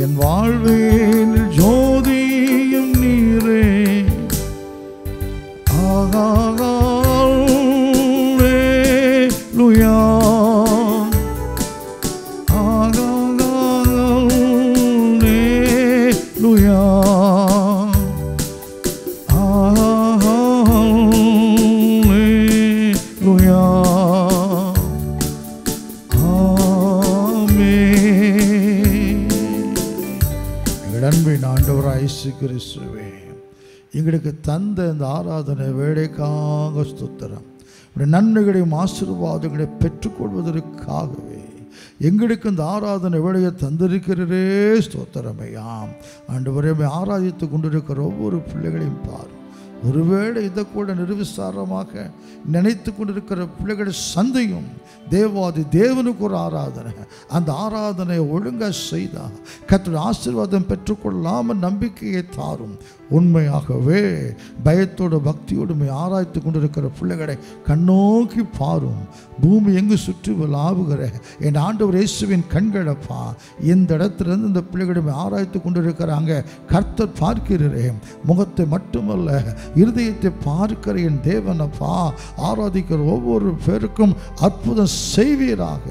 என் வாழ்வில் ஜோதியும் நீரே. அல்லேலூயா அல்லேலூயா அல்லேலூயா ஆமென். எங்கள் அன்பின் ஆண்டவராகிய இயேசு கிறிஸ்துவே, எங்களுக்கு தந்த இந்த ஆராதனை வேலைக்காக ஸ்தோத்திரம். நன்மைகளையும் ஆசீர்வாதங்களையும் பெற்றுக்கொள்வதற்காகவே எங்களுக்கு இந்த ஆராதனை வேலையை தந்திருக்கிறதே ஸ்தோத்திரமையாம். ஆண்டவரே, ஆராதித்து கொண்டிருக்கிற ஒவ்வொரு பிள்ளைகளையும் பார். ஒருவேளை இதை கூட நிர்விசாரமாக நினைத்து கொண்டிருக்கிற பிள்ளைகளை சந்தையும் தேவாதி தேவனுக்கு ஒரு ஆராதனை, அந்த ஆராதனையை ஒழுங்காக செய்தால் கர்த்தருடைய ஆசீர்வாதம் பெற்றுக்கொள்ளாமல் நம்பிக்கையை தாரும். உண்மையாகவே பயத்தோடு பக்தியோடு ஆராய்த்து கொண்டிருக்கிற பிள்ளைகளை கண்ணோக்கி பாரும். பூமி எங்கு சுற்றி லாவுகிற என் ஆண்டவர் இயேசுவின் கண்களப்பா, இந்த இடத்திலிருந்து இந்த பிள்ளைகளை ஆராய்த்து கொண்டிருக்கிறாங்க. கர்த்தர் பார்க்கிறேன், முகத்தை மட்டுமல்ல இருதயத்தை பார்க்கிற என் தேவனப்பா, ஆராதிக்கிற ஒவ்வொரு பேருக்கும் அற்புதம் செய்வீராக.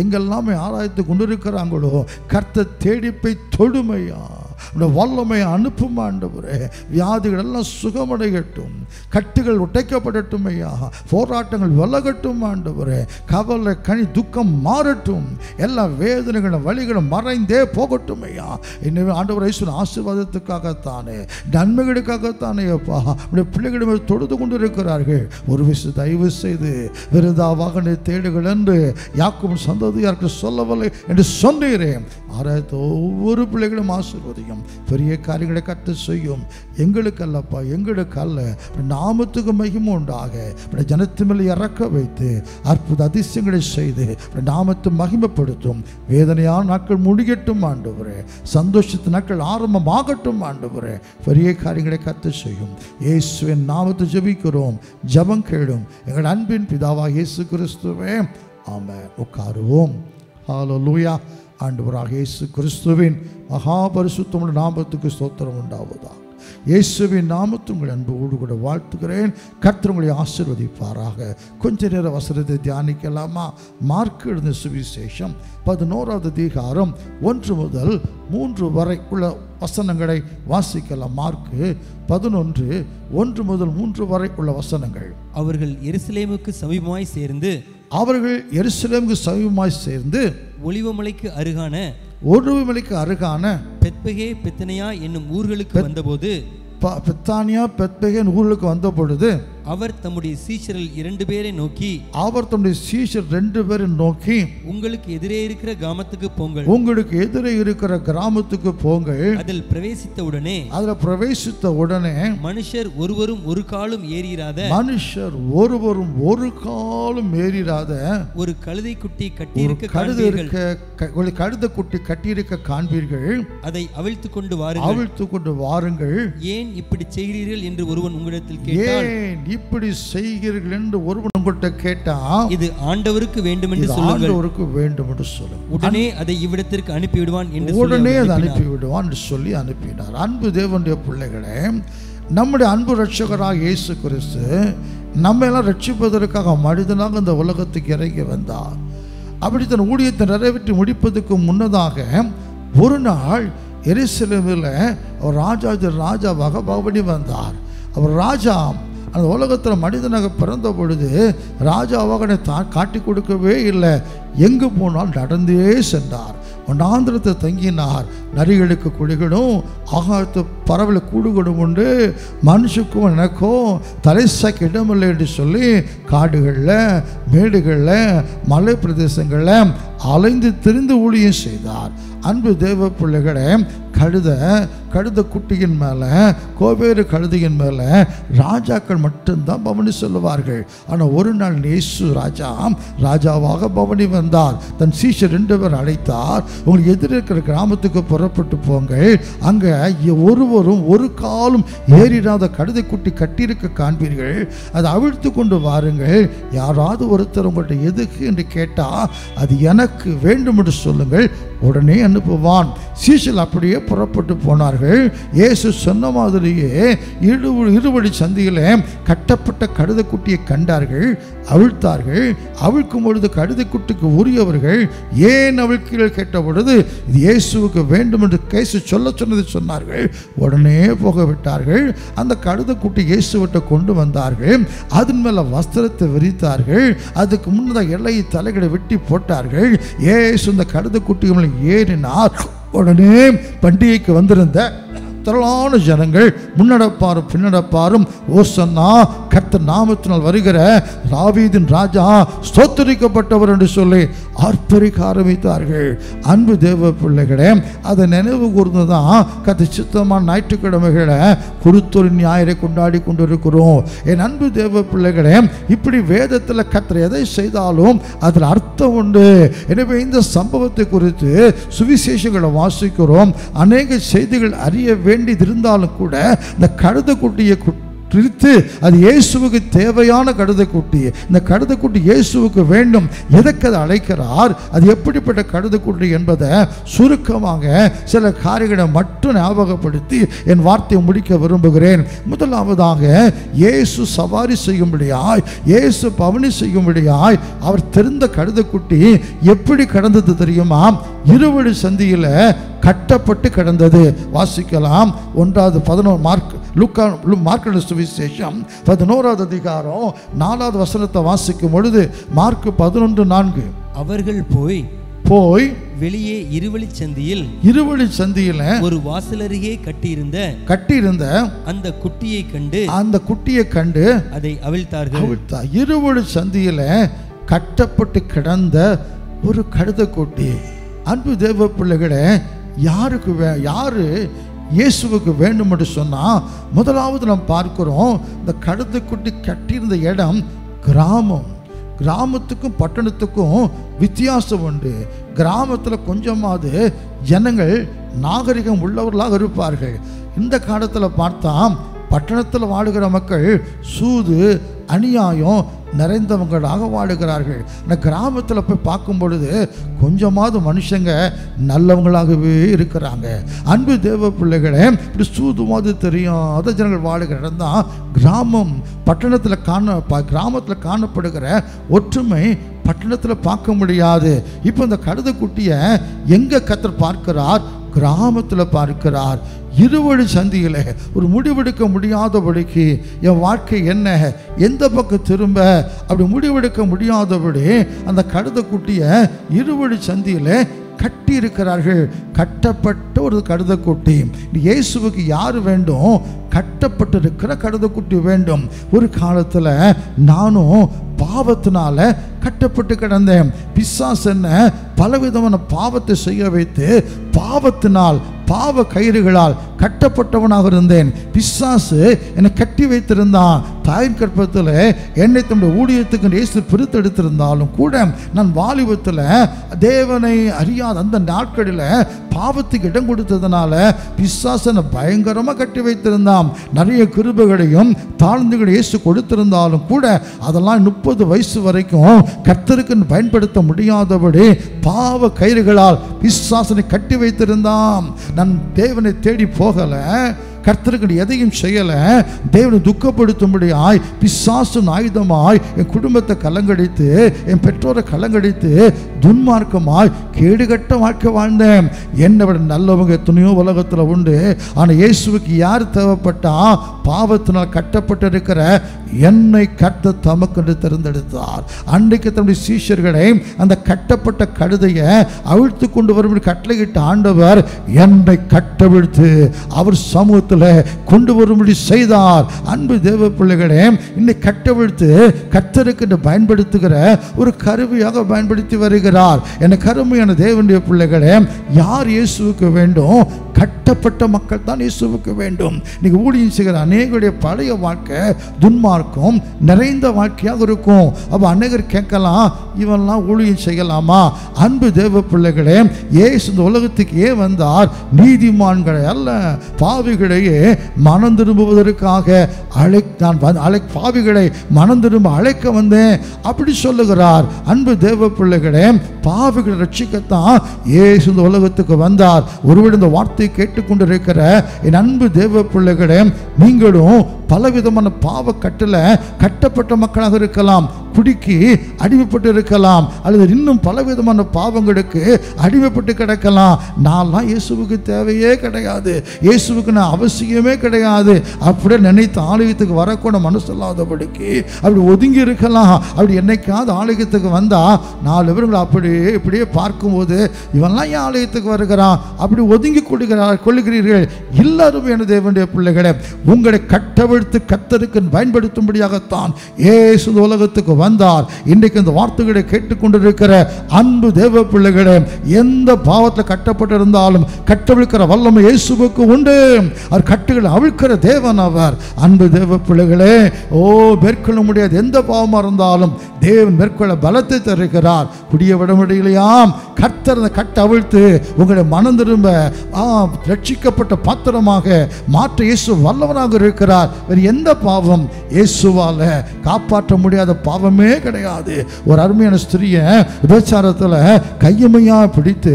எங்கெல்லாமே ஆராய்த்து கொண்டிருக்கிறாங்களோ கர்த்தர் தேடிப்பை தொடுமையா வல்லமை அனுப்பும் ஆண்டவரே. வியாதிகள் எல்லாம் சுகமடையட்டும், கட்டுகள் உடைக்கப்படட்டும் ஐயா, போராட்டங்கள் விலகட்டும் ஆண்டவரே. கவலை கனி துக்கம் மாறட்டும், எல்லா வேதனைகளும் வழிகளும் மறைந்தே போகட்டும் ஐயா. எனவே ஆண்டவர் இயேசுவின் ஆசீர்வாதத்துக்காகத்தானே, நன்மைகளுக்காகத்தானே அப்பா உடைய பிள்ளைகளிடம் தொழுது கொண்டிருக்கிறார்கள். ஒரு விஷயம் தயவு செய்து விருதாவாக நீ தேடுகள் என்று யாக்கோபு சந்ததியாருக்கு சொல்லவில்லை என்று சொன்னீரேன். ஆராய்த்த ஒவ்வொரு பிள்ளைகளும் ஆசீர்வதியும், பெரிய காரியங்களை கற்று செய்யும். எங்களுக்கு அல்லப்பா, எங்களுக்கு அல்ல, நாமத்துக்கு மகிமை உண்டாக ஜனத்து மேல் இறக்க வைத்து அற்புத அதிசயங்களை செய்து நாமத்தை மகிமைப்படுத்தும். வேதனையான நாட்கள் முடியட்டும் ஆண்டவரே, சந்தோஷத்து நாட்கள் ஆரம்பமாகட்டும் ஆண்டவரே. பெரிய காரியங்களை கற்று செய்யும். இயேசுவின் நாமத்தை ஜெபிக்கிறோம், ஜெபம் கேளும் எங்கள் அன்பின் பிதாவாகிய இயேசு கிறிஸ்துவே, ஆமென். உட்காருவோம். ஹல்லேலூயா. ஆண்டவராகிய இயேசு கிறிஸ்துவின் மகா பரிசுத்தமுள்ள நாமத்துக்கு ஸ்தோத்திரம் உண்டாவதாக. இயேசுவின் நாமத்தில் உங்களை அன்போடு கூட வாழ்த்துகிறேன். கர்த்தர் உங்களை ஆசீர்வதிப்பாராக. கொஞ்ச நேர வசனத்தை தியானிக்கலாமா? மார்க் எழுதின சுவிசேஷம் 11வது அதிகாரம் 1 முதல் 3 வரை உள்ள வசனங்களை வாசிக்கலாம். மார்க் 11 1 முதல் 3 வரை உள்ள வசனங்கள். அவர்கள் எருசலேமுக்கு சமீபமாய் சேர்ந்து ஒலிவமலைக்கு அருகான பெத்பகே பெத்தனியா என்னும் ஊர்களுக்கு வந்தபோது பெத்தானியா பெத்பகே ஊர்களுக்கு வந்த பொழுது அவர் தம்முடைய சீஷரில் 2 பேரை நோக்கி உங்களுக்கு எதிரே இருக்கிற கிராமத்துக்கு போங்கள். அதில் பிரவேசித்த உடனே மனுஷர் ஒருவரும் ஒரு காலும் ஏறிராத ஒரு கழுதை குட்டி கட்டியிருக்க காண்பீர்கள். அதை அவிழ்த்து கொண்டு வாருங்கள். ஏன் இப்படி செய்கிறீர்கள் என்று ஒருவன் உங்களிடத்தில் கேட்டால், இப்படி செய்கிறீர்கள் என்று ஒருவன் உங்கள்கிட்ட கேட்டா, இது ஆண்டவருக்கு வேண்டும் என்று சொல்லுங்கள். உடனே அதை இவ்விடத்திற்கு அனுப்பிவிடுவான் என்று சொல்லி அனுப்பினார். அன்பு தேவனுடைய பிள்ளைகளே, நம்முடைய அன்பு ரட்சகராக இயேசு கிறிஸ்து நம்ம எல்லாம் ரட்சிப்பதற்காக மனிதனாக இந்த உலகத்துக்கு இறங்கி வந்தார். அப்படி தன் ஊழியத்தை நிறைவேற்றி முடிப்பதற்கு முன்னதாக ஒரு நாள் எருசலேமில் அவர் ராஜாவாக பவனி வந்தார். அவர் ராஜா அந்த உலகத்தில் மனிதனாக பிறந்த பொழுது ராஜாவாக காட்டி கொடுக்கவே இல்லை. எங்கு போனால் நடந்தே சென்றார். வனாந்திரத்தை தங்கினார். நரிகளுக்கு குழிகளும் ஆகாயத்து பறவை கூடுகளும் உண்டு, மனுஷுக்கும் எனக்கும் தலைசாக்கு இடமில்லை என்று சொல்லி காடுகளில் மேடுகளில் மலை பிரதேசங்களில் அலைந்து திரிந்து ஊழியம் செய்தார். அன்பு தேவ பிள்ளைகளே, கழுத குட்டியின் மேலே கோவேறு கழுதையின் மேலே ராஜாக்கள் மட்டும்தான் பவனி சொல்லுவார்கள். ஆனால் ஒரு நாள் இயேசு ராஜாவாக பவனி வந்தார். தன் சீஷர் 2 பேர் அழைத்தார். உங்களுக்கு எதிர இருக்கிற கிராமத்துக்கு புறப்பட்டு போங்கள். அங்கே ஒருவரும் ஒரு காலும் ஏறிடாத கழுதை குட்டி கட்டியிருக்க காண்பீர்கள். அதை அவிழ்த்து கொண்டு வாருங்கள். யாராவது ஒருத்தர் உங்கள்கிட்ட எதுக்கு என்று கேட்டால், அது எனக்கு வேண்டும் என்று சொல்லுங்கள், உடனே அனுப்புவான். சீஷர்கள் அப்படியே புறப்பட்டு போனார்கள். இயேசு சொன்ன மாதிரியே இருவழி சந்தியிலே கட்டப்பட்ட கழுதைக்குட்டியை கண்டார்கள், அவிழ்த்தார்கள். அவிழ்க்கும் பொழுது கழுதைக்குட்டிக்கு உரியவர்கள் ஏன் அவிழ்க்கிறீர்கள் கேட்ட பொழுது, இது இயேசுவுக்கு வேண்டும் என்று கேசு சொன்னதை சொன்னார்கள். உடனே போக விட்டார்கள். அந்த கழுதைக்குட்டி இயேசுவிட்ட கொண்டு வந்தார்கள். அதன் மேல வஸ்திரத்தை விரித்தார்கள். அதுக்கு முன்னதாக எல்லையை தலைகளை வெட்டி போட்டார்கள். இயேசு இந்த கழுதைக்குட்டி ஏறினார். உடனே பண்டிகைக்கு வந்திருந்த திரளான ஜனங்கள் முன்னடப்பாரும் பின்னடப்பாரும் ஓசன்னா கர்த்தர் நாமத்தினால் வருகிற தாவீதின் ராஜா ஸ்தோத்திரிக்கப்பட்டவர் என்று சொல்லி ஆர்ப்பரிக்க ஆரம்பித்தார்கள். அன்பு தேவ பிள்ளைகளே, அதை நினைவு கூர்ந்துதான் கர்த்தர் சித்தமான ஞாயிற்றுக்கிழமைகளை குருத்தொரு ஞாயிறை கொண்டாடி கொண்டிருக்கிறோம். என் அன்பு தேவ பிள்ளைகளே, இப்படி வேதத்தில் கர்த்தர் எதை செய்தாலும் அதில் அர்த்தம் உண்டு. எனவே இந்த சம்பவத்தை குறித்து சுவிசேஷங்களை வாசிக்கிறோம். அநேக செய்திகள் அறிய வேண்டியது இருந்தாலும் கூட இந்த கழுதைக்குட்டியை பிரித்து அது இயேசுவுக்கு தேவையான கழுதைக்குட்டி. இந்த கழுதைக்குட்டி இயேசுவுக்கு வேண்டும். எதற்கு அதை அழைக்கிறார், அது எப்படிப்பட்ட கழுதைக்குட்டி என்பதை சுருக்கமாக சில காரியங்களை மட்டும் ஞாபகப்படுத்தி என் வார்த்தையை முடிக்க விரும்புகிறேன். முதலாவதாக, இயேசு சவாரி செய்யும்படியாய், இயேசு பவனி செய்யும்படியாய் அவர் தெரிந்த கழுதைக்குட்டி எப்படி கடந்தது தெரியுமா? இருவழி சந்தியில கட்டப்பட்டு கிடந்தது. வாசிக்கலாம். 11 மார்க் சுவிசேஷம் 11வது அதிகாரம் 4வது வசனத்தை வாசிக்கும் பொழுது, மார்க் 11:4, அவர்கள் போய் வெளியே இருவழி சந்தியில் ஒரு வாசல் அருகே கட்டியிருந்த அந்த குட்டியை கண்டு அதை அவிழ்த்தார்கள். இருவழி சந்தியில கட்டப்பட்டு கிடந்த ஒரு கழுதைக்குட்டி. அன்பு தேவ பிள்ளைகளே, யாரு இயேசுவுக்கு வேண்டும் என்று சொன்னா, முதலாவது நாம் பார்க்கிறோம், இந்த கழுதைக்குட்டி கட்டியிருந்த இடம் கிராமத்துக்கும் பட்டணத்துக்கும் வித்தியாசம் உண்டு. கிராமத்தில் கொஞ்சமாவது ஜனங்கள் நாகரிகம் உள்ளவர்களாக இருப்பார்கள். இந்த காலத்தில் பார்த்தா பட்டணத்தில் வாழுகிற மக்கள் சூது, அநியாயம், நிறைந்தவங்களாக வாழுகிறார்கள். இந்த கிராமத்தில் போய் பார்க்கும் பொழுது கொஞ்சமாவது மனுஷங்க நல்லவங்களாகவே இருக்கிறாங்க. அன்பு தேவ பிள்ளைகளே, இப்படி சூதுமாவது தெரியாத ஜனங்கள் வாழுகிற இடம் தான் கிராமம். கிராமத்தில் காணப்படுகிற ஒற்றுமை பட்டணத்தில் பார்க்க முடியாது. இப்போ இந்த கழுதைக்குட்டியை எங்கே கர்த்தர் பார்க்கிறார்? கிராமத்தில் பார்க்கிறார். இருவழி சந்தியில் ஒரு முடிவெடுக்க முடியாதபடிக்கு என் வாழ்க்கை என்ன, எந்த பக்கம் திரும்ப, அப்படி முடிவெடுக்க முடியாதபடி அந்த கழுதைக்குட்டியை இருவழி சந்தியில் கட்டி இருக்கிறார்கள். கட்டப்பட்ட ஒரு கழுதைக்குட்டி. இயேசுவுக்கு யார் வேண்டும்? கட்டப்பட்டு இருக்கிற கழுதைக்குட்டி வேண்டும். ஒரு காலத்தில் நானும் பாவத்தினால கட்டப்பட்டு கிடந்தேன். பிசாசு என்ன பலவிதமான பாவத்தை செய்ய வைத்து பாவத்தினால் பாவ கயிறுகளால் கட்டப்பட்டவனாக இருந்தேன். பிசாசு என்னை கட்டி வைத்திருந்தான். தாயின் கற்பத்தில் என்னை தம்முடைய ஊழியத்துக்கு இயேசு பிரித்தெடுத்திருந்தாலும் கூட நான் வாலிபத்தில் தேவனை அறியாத அந்த நாட்களில் பாவத்துக்கு இடம் கொடுத்ததுனால பிசாசு என்னை பயங்கரமாக கட்டி வைத்திருந்தான். நிறைய கிருபைகளையும் தாழ்ந்துகளை இயேசு கொடுத்திருந்தாலும் கூட அதெல்லாம் 30 வயசு வரைக்கும் கர்த்தருக்கு பயன்படுத்த முடியாதபடி பாவ கயிறுகளால் பிசாசனை கட்டி வைத்திருந்தான். நான் தேவனை தேடி போகல, கர்த்தருக்கு எதையும் செய்யலை. தேவனை துக்கப்படுத்தும்படியாய் பிசாசின் ஆயுதமாய் என் குடும்பத்தை கலங்கடித்து, என் பெற்றோரை கலங்கடித்து, துன்மார்க்கமாய் கேடுகட்ட வாழ்க்கை வாழ்ந்தேன். என்னை விட நல்லவங்க எத்தனையோ உலகத்தில் உண்டு. ஆனால் இயேசுவுக்கு யார் தேவைப்பட்டா? பாவத்தினால் கட்டப்பட்டிருக்கிற என்னை கர்த்தர் தமக்கென்று தேர்ந்தெடுத்தார். அன்றைக்கு தன்னுடைய சீஷர்களை அந்த கட்டப்பட்ட கழுதையை அவிழ்த்து கொண்டு வரும் கட்டளையிட்ட ஆண்டவர் என்னை கட்டவிழ்த்து அவர் சமூகத்தில் கொண்டு வரும்படி செய்தார். அன்பு தேவ பிள்ளைகளே, இன்னைக்கு கட்டவிழ்த்து கர்த்தருக்கு பயன்படுத்துகிற ஒரு கருவியாக பயன்படுத்தி வருகிறார். என கருமையான தேவனுடைய பிள்ளைகளே, யார் இயேசுவுக்கு வேண்டும்? கட்டப்பட்ட மக்கள் தான் இயேசுவுக்கு வேண்டும். நீங்க ஊழியம் செய்கிற அநேகருடைய பழைய வாழ்க்கை துன்மார்க்கம் நிறைந்த வாழ்க்கையாக இருக்கும். அப்போ அநேகர் கேட்கலாம், இவெல்லாம் ஊழியம் செய்யலாமா? அன்பு தேவ பிள்ளைகளே, இயேசு இந்த உலகத்துக்கு ஏன் வந்தார்? நீதிமான்களை அல்ல, பாவிகளையே மனம் திரும்புவதற்காக பாவிகளை மனம் திரும்ப அழைக்க வந்தேன் அப்படி சொல்லுகிறார். அன்பு தேவ பிள்ளைகளே, பாவிகளை ரட்சிக்கத்தான் இயேசு இந்த உலகத்துக்கு வந்தார். ஒருவேளை இந்த வார்த்தை கேட்டுக்கொண்டிருக்கிற என் அன்பு தேவ பிள்ளைகளே, நீங்களும் பலவிதமான பாவ கட்டில கட்டப்பட்ட மக்களாக இருக்கலாம். குடிக்கு அடிமைப்பட்டு இருக்கலாம், அல்லது இன்னும் பலவிதமான பாவங்களுக்கு அடிமைப்பட்டு கிடக்கலாம். நான்லாம் இயேசுவுக்கு தேவையே கிடையாது, இயேசுவுக்கு நான் அவசியமே கிடையாது அப்படியே நினைத்து ஆலயத்துக்கு வரக்கூட மனசு இல்லாதபடிக்கு அப்படி ஒதுங்கி இருக்கலாம். அப்படி என்னைக்காவது ஆலயத்துக்கு வந்தா 4 பேருங்களை அப்படியே இப்படியே பார்க்கும்போது இவன்லாம் ஏன் ஆலயத்துக்கு வருகிறான் அப்படி ஒதுங்கி கொள்ளுகிறீர்கள். எல்லாரும் என தேவனுடைய பிள்ளைகளே, உங்களை கட்டவிழ்த்து கர்த்தருக்கு பயன்படுத்தும்படியாகத்தான் இயேசு உலகத்துக்கு வந்தார். இன்றைக்கு இந்த வார்த்தைகளை கேட்டுக்கொண்டிருக்கிற அன்பு தேவ பிள்ளைகளே, எந்த பாவத்தில் கட்டப்பட்டிருந்தாலும் கட்டவிழ்க்கிற வல்லமை இயேசுவுக்கு உண்டு. அவர் கட்டுகளை அவிழ்க்கிற தேவன் அவர். அன்பு தேவ பிள்ளைகளே, மேற்கொள்ள முடியாது எந்த பாவமா இருந்தாலும் தேவன் மேற்கொள்ள பலத்தை தருகிறார். குடிய விட முடியலையாம், கர்த்தர் அந்த கட்டை அவிழ்த்து உங்களை மனம் திரும்ப ரட்சிக்கப்பட்ட பாத்திரமாக மாற்ற இயேசு வல்லவனாக இருக்கிறார். வேறு எந்த பாவம் இயேசுவால காப்பாற்ற முடியாத பாவமே கிடையாது. ஒரு அருமையான ஸ்திரியை விபச்சாரத்தில் கையமையா பிடித்து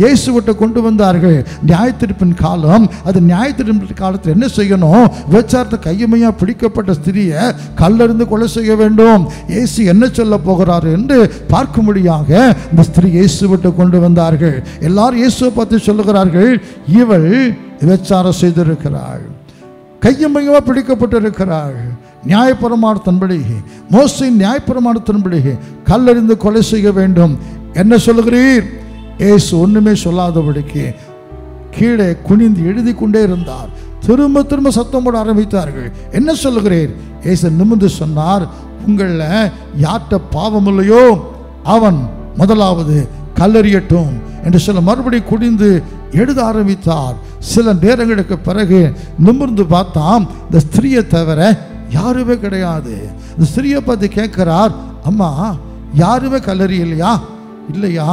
இயேசுவிட்ட கொண்டு வந்தார்கள். நியாயத்தீர்ப்பின் காலம். அது நியாயத்தீர்ப்பு காலத்தில் என்ன செய்யணும்? விபச்சாரத்தை கையமையா பிடிக்கப்பட்ட ஸ்திரியை கல்லறிந்து கொலை செய்ய வேண்டும். இயேசு என்ன சொல்ல போகிறார் என்று பார்க்கும்படியாக இந்த ஸ்திரீ இயேசுவிட்ட கொண்டு வந்தார்கள். எல்லாரும் இயேசுவை பார்த்து சொல்லுகிறார்கள், இவள் விபச்சாரம் செய்திருக்கிறாள், கையமையா பிடிக்கப்பட்டிருக்கிறாள். நியாயப்பிரமாணத்தின்படி, மோசேயின் நியாயப்பிரமாணத்தின்படி கல்லறிந்து கொலை செய்ய வேண்டும். என்ன சொல்லுகிறீர்? இயேசு ஒண்ணுமே சொல்லாதபடிக்கு கீழே குனிந்து எழுதி கொண்டே இருந்தார். திரும்ப திரும்ப சத்தம் போட ஆரம்பித்தார்கள். என்ன சொல்லுகிறீர்? இயேசு நிமிர்ந்து சொன்னார், உங்களில் யார்கிட்ட பாவம் இல்லையோ அவன் முதலாவது கல்லறியட்டும் என்று சொல்ல மறுபடியும் குடிந்து எழுத ஆரம்பித்தார். சில நேரங்களுக்கு பிறகு நிமிர்ந்து பார்த்தாம், இந்த ஸ்திரியை தவிர யாருமே கிடையாது. இந்த ஸ்திரியை பார்த்து கேட்கிறார், அம்மா யாருமே கல்லறி இல்லையா? இல்லையா,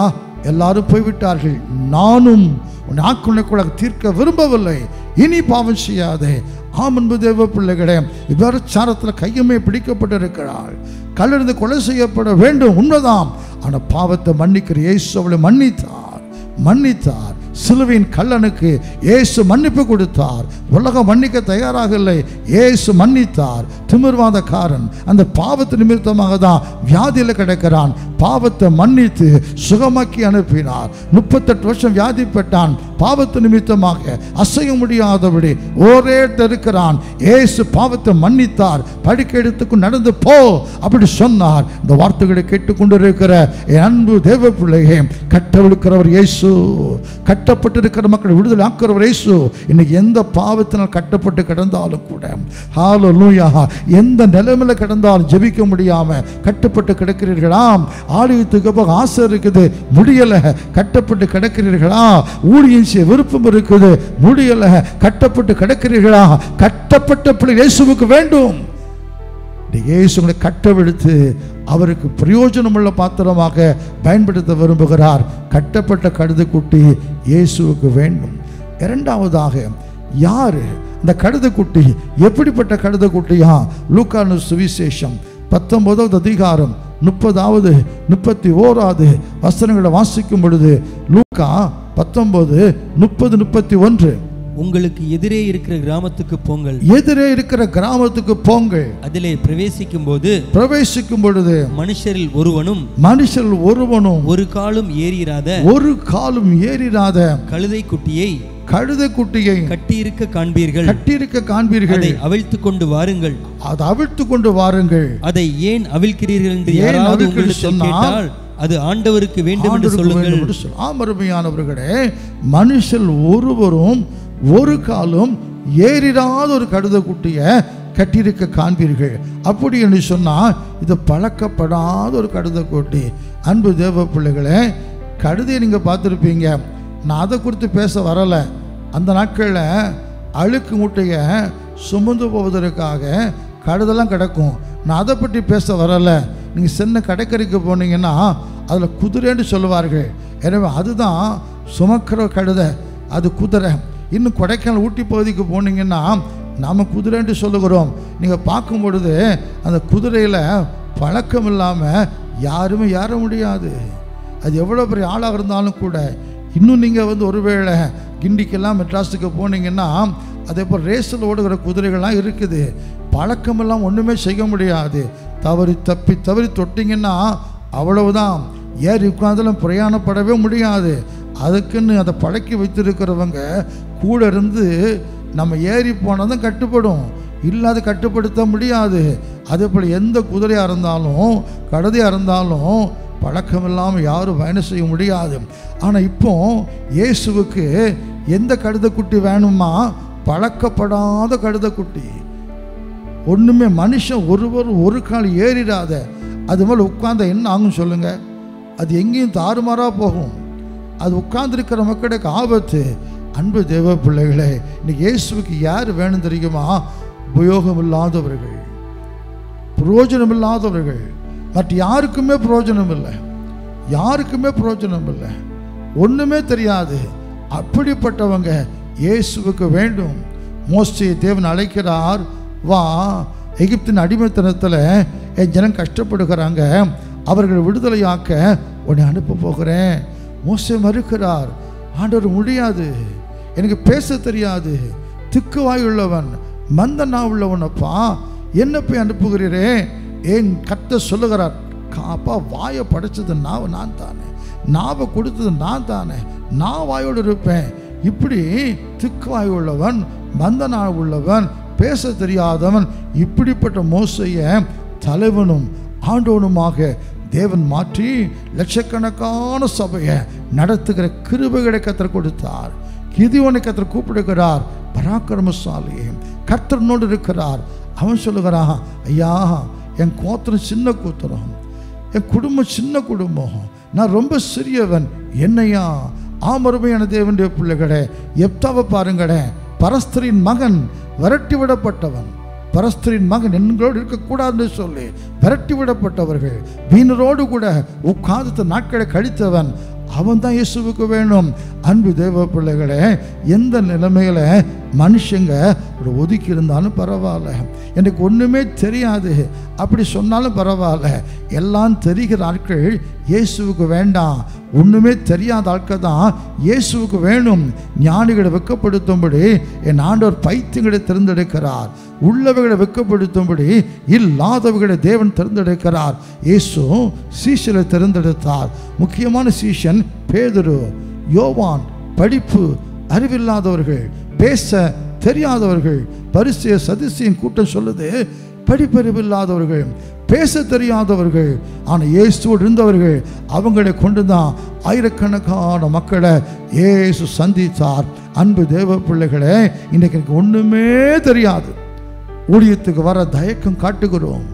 எல்லாரும் போய்விட்டார்கள். நானும் உன் ஆக்குள்ள தீர்க்க விரும்பவில்லை, இனி பாவம் செய்யாதே. ஆம் என்பது தேவ பிள்ளைகளே, விபச்சாரத்தில் கையமே பிடிக்கப்பட்டிருக்கிறாள். கல்லெறிந்து கொலை செய்யப்பட வேண்டும், உண்மைதான். ஆனால் பாவத்தை மன்னிக்கிற இயேசு அவளை மன்னித்தார். சிலுவையின் கல்லனுக்கு இயேசு மன்னிப்பு கொடுத்தார். உலகம் மன்னிக்க தயாராக இல்லை, இயேசு மன்னித்தார். திமிர்வாதக்காரன் அந்த பாவத்து நிமித்தமாக தான் வியாதியில் கிடக்கிறான். பாவத்தை மன்னித்து சுகமாக்கி அனுப்பினார். 38 வருஷம் வியாதிப்பட்டான். பாவத்து நிமித்தமாக அசைய முடியாதபடி ஒரே இருக்கிறான். இயேசு பாவத்தை மன்னித்தார். படுக்கை எடுத்துக்கு நடந்து போ அப்படி சொன்னார். இந்த வார்த்தைகளை கேட்டுக்கொண்டிருக்கிற என் அன்பு தேவ பிள்ளையே, கட்டவிழுக்கிறவர் இயேசு, கட்டப்பட்டிருக்கிற மக்களை விடுதலை ஆக்கிறவர் இயேசு. இன்னைக்கு எந்த பாவத்தினால் கட்டப்பட்டு கிடந்தாலும் கூட, ஹல்லேலூயா, எந்த நிலைமையில கிடந்தாலும் ஜெபிக்க முடியாம கட்டப்பட்டு கிடக்கிறீர்களாம். ஆலயத்துக்கு போக ஆசை இருக்குது, முடியல. கட்டப்பட்டு கிடக்கிறீர்களா? ஊழியம் செய்ய விருப்பம் இருக்குது, முடியல. கட்டப்பட்டு கிடக்கிறீர்களா? கட்டப்பட்ட பிள்ளை இயேசுவுக்கு வேண்டும். இயேசுவை கட்டவிழ்த்து அவருக்கு பிரயோஜனமுள்ள பாத்திரமாக பயன்படுத்த விரும்புகிறார். கட்டப்பட்ட கழுதைக்குட்டி இயேசுவுக்கு வேண்டும். இரண்டாவதாக, யாரு இந்த கழுதைக்குட்டி? எப்படிப்பட்ட கழுதைக்குட்டியா? லூக்கானு சுவிசேஷம் 19வது அதிகாரம் 30வது 31வது வசனங்களை வாசிக்கும் பொழுது, லூக்கா 19 30 31, உங்களுக்கு எதிரே இருக்கிற கிராமத்துக்கு போங்கள், எதிரே இருக்கிற கிராமத்துக்கு போங்கள், அதிலே பிரவேசிக்கும் பொழுது மனுஷரில் ஒருவனும் ஒரு காலும் ஏறிராத கழுதைக்குட்டியை கட்டியிருக்க காண்பீர்கள். அதை அவிழ்த்துக் கொண்டு வாருங்கள். அதை ஏன் அவிழ்க்கிறீர்கள் என்று யாராவது உங்களுக்கு கேட்டால் அது ஆண்டவருக்கு வேண்டும் என்று சொல்லுங்கள். அருமையானவர்களே, மனுஷர் ஒருவரும் ஒரு காலும் ஏறிராத ஒரு கழுதைக்குட்டியை கட்டியிருக்க காண்பீர்கள். அப்படி என்று சொன்னால் இது பழக்கப்படாத ஒரு கழுதைக்குட்டி. அன்பு தேவ பிள்ளைகளே, கழுதையை நீங்கள் பார்த்துருப்பீங்க. நான் அதை குறித்து பேச வரலை. அந்த நாட்களில் அழுக்கு மூட்டையை சுமந்து போவதற்காக கழுதெல்லாம் கிடக்கும். நான் அதை பற்றி பேச வரலை. நீங்கள் சின்ன கடற்கரைக்கு போனீங்கன்னா அதில் குதிரைன்னு சொல்லுவார்கள். எனவே அதுதான் சுமக்கிற கழுதை, அது குதிரை. இன்னும் கொடைக்கானல் ஊட்டி பகுதிக்கு போனீங்கன்னா நாம் குதிரைன்ட்டு சொல்லுகிறோம். நீங்கள் பார்க்கும் பொழுது அந்த குதிரையில் பழக்கம் இல்லாமல் யாருமே ஏற முடியாது. அது எவ்வளோ பெரிய ஆளாக இருந்தாலும் கூட. இன்னும் நீங்கள் ஒருவேளை கிண்டிக்கெல்லாம் மெட்ராஸுக்கு போனீங்கன்னா அதே போல் ரேஸில் ஓடுகிற குதிரைகள்லாம் இருக்குது. பழக்கமெல்லாம் ஒன்றுமே செய்ய முடியாது. தவறி தொட்டிங்கன்னா அவ்வளவுதான். ஏறி உட்கார்ந்தாலும் பிரயாணப்படவே முடியாது. அதுக்குன்னு அதை பழக்கி வைத்திருக்கிறவங்க கூட இருந்து நம்ம ஏறி போனால் தான் கட்டுப்படும், இல்லாத கட்டுப்படுத்த முடியாது. அதே போல் எந்த குதிரையாக இருந்தாலும் கழுதையாக இருந்தாலும் பழக்கம் இல்லாமல் யாரும் பயணம் செய்ய முடியாது. ஆனால் இப்போ இயேசுவுக்கு எந்த கழுதைக்குட்டி வேணுமா? பழக்கப்படாத கழுதைக்குட்டி. ஒன்றுமே மனுஷன் ஒரு கால் ஏறிடாத. அது மேலே உட்கார்ந்த என்ன ஆகும் சொல்லுங்க? அது எங்கேயும் தாறுமாறாக போகும். அது உட்கார்ந்துருக்கிற மக்களுக்கு ஆபத்து. அன்பு தேவ பிள்ளைகளே, இன்னைக்கு இயேசுவுக்கு யார் வேணும் தெரியுமா? உபயோகம் இல்லாதவர்கள், பிரயோஜனம் இல்லாதவர்கள். மற்ற யாருக்குமே பிரயோஜனம் இல்லை, ஒன்றுமே தெரியாது. அப்படிப்பட்டவங்க இயேசுவுக்கு வேண்டும். மோசே தேவன் அழைக்கிறார், வா, எகிப்தின் அடிமைத்தனத்தில் என் ஜனம் கஷ்டப்படுகிறாங்க, அவர்கள் விடுதலையாக்க உன்னை அனுப்ப போகிறேன். மோசே மறுக்கிறார். ஆண்டவர், முடியாது, எனக்கு பேச தெரியாது, திக்குவாய் உள்ளவன், மந்தனா உள்ளவனப்பா, என்ன போய் அனுப்புகிறீரே? என் கர்த்தர் சொல்லுகிறார், அப்பா, வாயை படைச்சது நான் தானே, நாவை கொடுத்தது நான் தானே, நான் வாயோடு இருப்பேன். இப்படி திக்குவாய் உள்ளவன், மந்தனா உள்ளவன், பேச தெரியாதவன், இப்படிப்பட்ட மோசையை தலைவனும் ஆண்டவனுமாக தேவன் மாற்றி லட்சக்கணக்கான சபையை நடத்துகிற கிருபைகளை கர்த்தர் கொடுத்தார். கிதியோனை கர்த்தர் கூப்பிடுகிறார், பராக்கிரமசாலியே, கர்த்தர்னோடு இருக்கிறார். அவன் சொல்லுகிறான், ஐயா, என் கோத்திரம் சின்ன கோத்திரம், என் குடும்பம் சின்ன குடும்பம், நான் ரொம்ப சிறியவன், என்னையா? ஆமருமையான தேவனுடைய பிள்ளைகளே, எப்தாவை பாருங்களே, பரஸ்திரின் மகன், விரட்டி விடப்பட்டவன். பரஸ்திரின் மகன் எங்களோடு இருக்கக்கூடாதுன்னு சொல்லி விரட்டி விடப்பட்டவர்கள், வீணரோடு கூட உட்கார்ந்து நாட்களை கழித்தவன். அவன் தான் இயேசுவுக்கு வேணும். அன்பு தேவ பிள்ளைகளே, எந்த நிலைமையில மனுஷங்க ஒரு ஒதுக்கி இருந்தாலும் பரவாயில்ல, எனக்கு ஒன்றுமே தெரியாது அப்படி சொன்னாலும் பரவாயில்ல, எல்லாம் தெரிகிற ஆட்கள் இயேசுவுக்கு வேண்டாம். ஒன்றுமே தெரியாத ஆட்கள் தான் இயேசுவுக்கு வேணும். ஞானிகளை வெட்கப்படுத்தும்படி என் ஆண்டவர் பைத்தியங்களை தேர்ந்தெடுக்கிறார். உள்ளவைகளை வெட்கப்படுத்தும்படி இல்லாதவைகளை தேவன் தேர்ந்தெடுக்கிறார். இயேசு சீஷரை தேர்ந்தெடுத்தார். முக்கியமான சீஷன் பேதுரு, யோவான். படிப்பு அறிவில்லாதவர்கள், பேச தெரியாதவர்கள். பரிசேய சதுசேயன் கூட்டம் சொல்லுது படிப்பறிவில்லாதவர்கள், பேச தெரியாதவர்கள். ஆனால் இயேசுவோடு இருந்தவர்கள். அவங்களை கொண்டு தான் ஆயிரக்கணக்கான மக்களை இயேசு சந்தித்தார். அன்பு தேவ பிள்ளைகளே, இன்றைக்கு எனக்கு ஒன்றுமே தெரியாது, ஊழியத்துக்கு வர தயக்கம் காட்டுகிறோம்.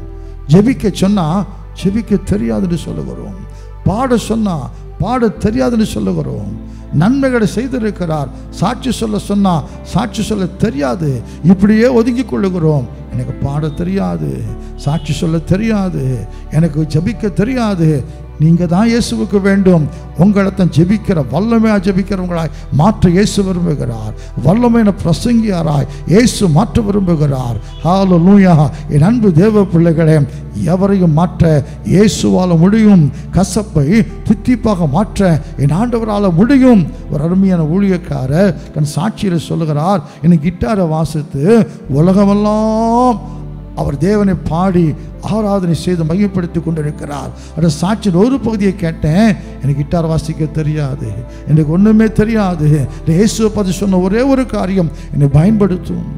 ஜெபிக்க சொன்னால் ஜெபிக்க தெரியாதுன்னு சொல்லுகிறோம். பாட சொன்னால் பாட தெரியாதுன்னு சொல்லுகிறோம். நன்மைகளை செய்திருக்கிறார், சாட்சி சொல்ல சொன்னால் சாட்சி சொல்ல தெரியாது, இப்படியே ஒதுங்கி கொள்ளுகிறோம். எனக்கு பாட தெரியாது, சாட்சி சொல்ல தெரியாது, எனக்கு ஜெபிக்க தெரியாது. நீங்கள் தான் இயேசுவுக்கு வேண்டும். உங்களை தான் ஜெபிக்கிற வல்லமையாக ஜெபிக்கிறவங்களாய் மாற்ற இயேசு விரும்புகிறார். வல்லமையான பிரசங்கியாராய் இயேசு மாற்ற விரும்புகிறார். ஹல்லேலூயா. என் அன்பு தேவ பிள்ளைகளே, எவரையும் மாற்ற இயேசுவால் முடியும். கசப்பை தித்திப்பாக மாற்ற என் ஆண்டவரால் முடியும். ஒரு அருமையான ஊழியக்காரர் தன் சாட்சியில் சொல்லுகிறார், எனக்கு கிட்டாரை வாசித்து உலகமெல்லாம் அவர் தேவனை பாடி ஆராதனை செய்து மையப்படுத்தி கொண்டிருக்கிறார். அந்த சாட்சியின் ஒரு பகுதியை கேட்டேன், எனக்கு கிட்டார் வாசிக்க தெரியாது, எனக்கு ஒன்றுமே தெரியாது. இயேசுவை பற்றி சொன்ன ஒரே ஒரு காரியம், என்னை பயன்படுத்தும்,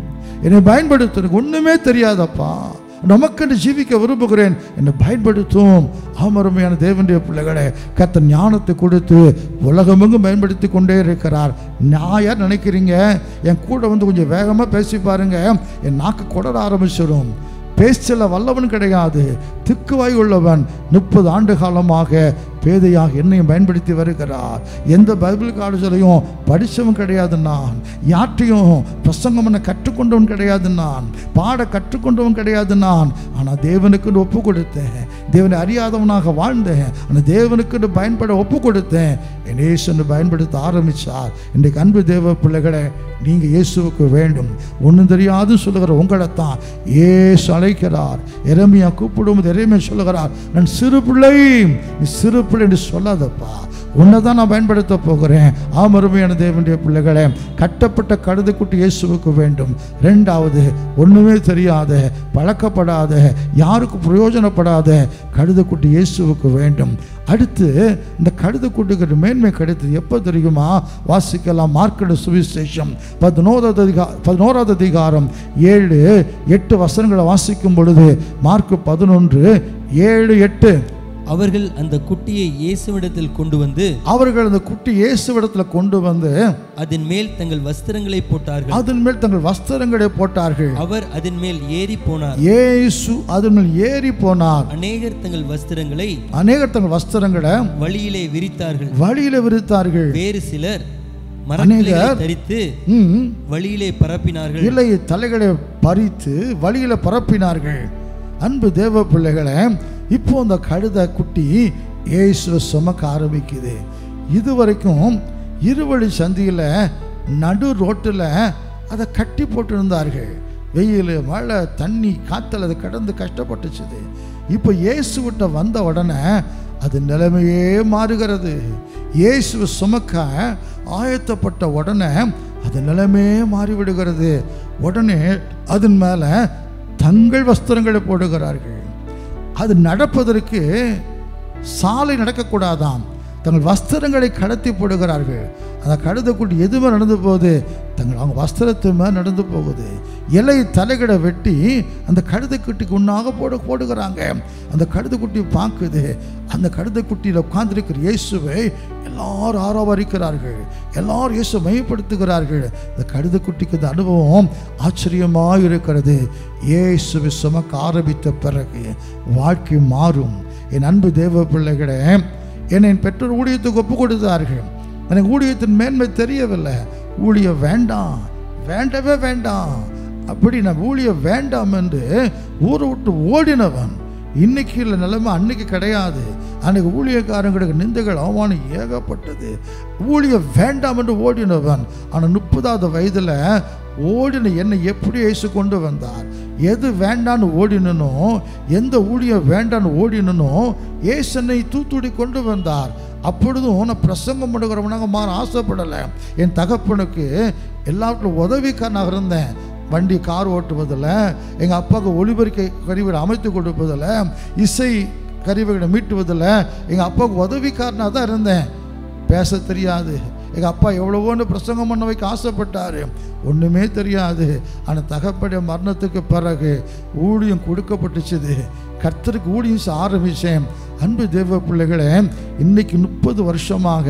எனக்கு ஒன்றுமே தெரியாதப்பா, நமக்கென்று ஜீவிக்க விரும்புகிறேன், என்னை பயன்படுத்தும். அருமையான தேவனுடைய பிள்ளைகளே, கர்த்தர் ஞானத்தை கொடுத்து உலகமெங்கும் பயன்படுத்தி கொண்டே இருக்கிறார். நான் யார் நினைக்கிறீங்க? என் கூட வந்து கொஞ்சம் வேகமாக பேசி பாருங்க, என் நாக்கு கொடர ஆரம்பிச்சிடும். பேச்சல வல்லவன் கிடையாது, திக்குவாய் உள்ளவன். 30 ஆண்டு காலமாக பேதையாக என்னையும் பயன்படுத்தி வருகிறார். எந்த பைபிள் காலேஜிலையும் படித்தவன் கிடையாது நான், யார்ட்டையும் பிரசங்கம் பண்ண கற்றுக்கொண்டவன் கிடையாது நான், பாட கற்றுக்கொண்டவன் கிடையாது நான். ஆனால் தேவனுக்குன்னு ஒப்பு கொடுத்தேன், தேவனை அறியாதவனாக வாழ்ந்தேன், ஆனால் தேவனுக்குன்னு பயன்பட ஒப்பு கொடுத்தேன். என் இயேசுன்னு பயன்படுத்த ஆரம்பித்தார். இன்றைக்கு அன்பு தேவ பிள்ளைகளை, நீங்கள் இயேசுவுக்கு வேண்டும். ஒன்றும் தெரியாதுன்னு சொல்லுகிற உங்களைத்தான் இயேசு அழைக்கிறார். எரேமியா கூப்பிடும்போது எரேமியா சொல்லுகிறார், நான் சிறு பிள்ளை, நீ சிறு பிள்ளை என்று சொல்லாதப்பா, உன்னை தான் நான் பயன்படுத்த போகிறேன். அருமையான தேவனுடைய பிள்ளைகளே, கட்டப்பட்ட கழுதைக்குட்டி இயேசுவுக்கு வேண்டும். 2வது, ஒன்றுமே தெரியாத, பழக்கப்படாத, யாருக்கு பிரயோஜனப்படாத கழுதைக்குட்டி இயேசுவுக்கு வேண்டும். அடுத்து இந்த கழுதைக்குட்டிக்கு மேன்மை கிடைத்தது எப்போ தெரியுமா? வாசிக்கலாம். மார்க்கு சுவிசேஷம் 11வது அதிகாரம் 7-8 வசனங்களை வாசிக்கும் பொழுது, மார்க்கு 11:7-8, அவர்கள் அந்த குட்டியை இயேசுவிடத்தில் கொண்டு வந்து அதன் மேல் தங்கள் வஸ்திரங்களை போட்டார்கள். அவர் அதன் மேல் ஏறி போனார். இயேசு அதன் மேல் ஏறி போனார். அநேகர் தங்கள் வஸ்திரங்களை வழியிலே விரித்தார்கள். வேறு சிலர் மரங்களை தரித்து வழியிலே பரப்பினார்கள். இலை தலைகளை பறித்து வழியில பரப்பினார்கள். அன்பு தேவ பிள்ளைகளே, இப்போ அந்த கழுதை குட்டி இயேசுவை சுமக்க ஆரம்பிக்குது. இதுவரைக்கும் இருவழி சந்தியில் நடு ரோட்டில் அதை கட்டி போட்டிருந்தார்கள். வெயில், மழை, தண்ணி, காத்தல் அதை கடந்து கஷ்டப்பட்டுச்சுது. இப்போ இயேசுவிட்ட வந்த உடனே அது நிலைமையே மாறுகிறது. இயேசுவை சுமக்க ஆயத்தப்பட்ட உடனே அது நிலைமையே மாறிவிடுகிறது. உடனே அதன் மேலே தங்கள் வஸ்திரங்களை போடுகிறார்கள். அது நடப்பதற்கு சாலை நடக்கக்கூடாதாம், தங்கள் வஸ்திரங்களை கடத்தி போடுகிறார்கள். அந்த கழுதைக்குட்டி எதுவுமே நடந்து போகுது, அவங்க வஸ்திரத்து மேலே நடந்து போகுது. இலை தலைகளை வெட்டி அந்த கழுதைக்குட்டிக்கு உண்ணாக போடுகிறாங்க. அந்த கழுதைக்குட்டி பார்க்குது. அந்த கழுதைக்குட்டியில் உட்கார்ந்திருக்கிற இயேசுவை எல்லாரும் ஆராவரிக்கிறார்கள், எல்லாரும் இயேசு மையப்படுத்துகிறார்கள். இந்த கழுதைக்குட்டிக்கு இந்த அனுபவம் ஆச்சரியமாக இருக்கிறது. இயேசுவை சுமக்க ஆரம்பித்த பிறகு வாழ்க்கை மாறும். என் அன்பு தேவ பிள்ளைகளே, என்னை என் பெற்றோர் ஊழியத்துக்கு ஒப்பு கொடுத்தார்கள். எனக்கு ஊழியத்தின் மேன்மை தெரியவில்லை. ஊழியம் வேண்டாம், வேண்டவே வேண்டாம், அப்படி நான் ஊழியம் வேண்டாம் என்று ஊரை விட்டு ஓடினவன். இன்னைக்கு இல்லை நிலைமை அன்னைக்கு கிடையாது. அன்னைக்கு ஊழியக்காரங்களுக்கு நிந்தைகள் அவமானம் ஏகப்பட்டது. ஊழியம் வேண்டாம் என்று ஓடினவன், ஆனால் 30வது வயதில் ஓடின என்னை எப்படி இயேசு கொண்டு வந்தார். எது வேண்டான்னு ஓடினோ, எந்த ஊழியம் வேண்டான்னு ஓடினோ, இயேசு என்னை தூத்துடி கொண்டு வந்தார். அப்பொழுதும் நான் பிரசங்கம் பண்ணுகிறவனாக மாற ஆசைப்படலை. என் தகப்பனுக்கு எல்லாத்துக்கும் உதவிக்காரனாக இருந்தேன். வண்டி கார் ஓட்டுவதில், எங்கள் அப்பாவுக்கு ஒளிபெருக்கை கருவிகளை அமைத்து கொடுப்பதில், இசை கருவிகளை மீட்டுவதில் எங்கள் அப்பாவுக்கு உதவிக்காரனாக தான் இருந்தேன். பேச தெரியாது. எங்கள் அப்பா எவ்வளவோன்னு பிரசங்கம் பண்ண வைக்க ஆசைப்பட்டார், ஒன்றுமே தெரியாது. ஆனால் தகப்படைய மரணத்துக்கு பிறகு ஊழியம் கொடுக்கப்பட்டுச்சுது. கர்த்தருக்கு ஊழியம் ஆரம்பித்தேன். அன்பு தேவ பிள்ளைகளே, இன்னைக்கு 30 வருஷமாக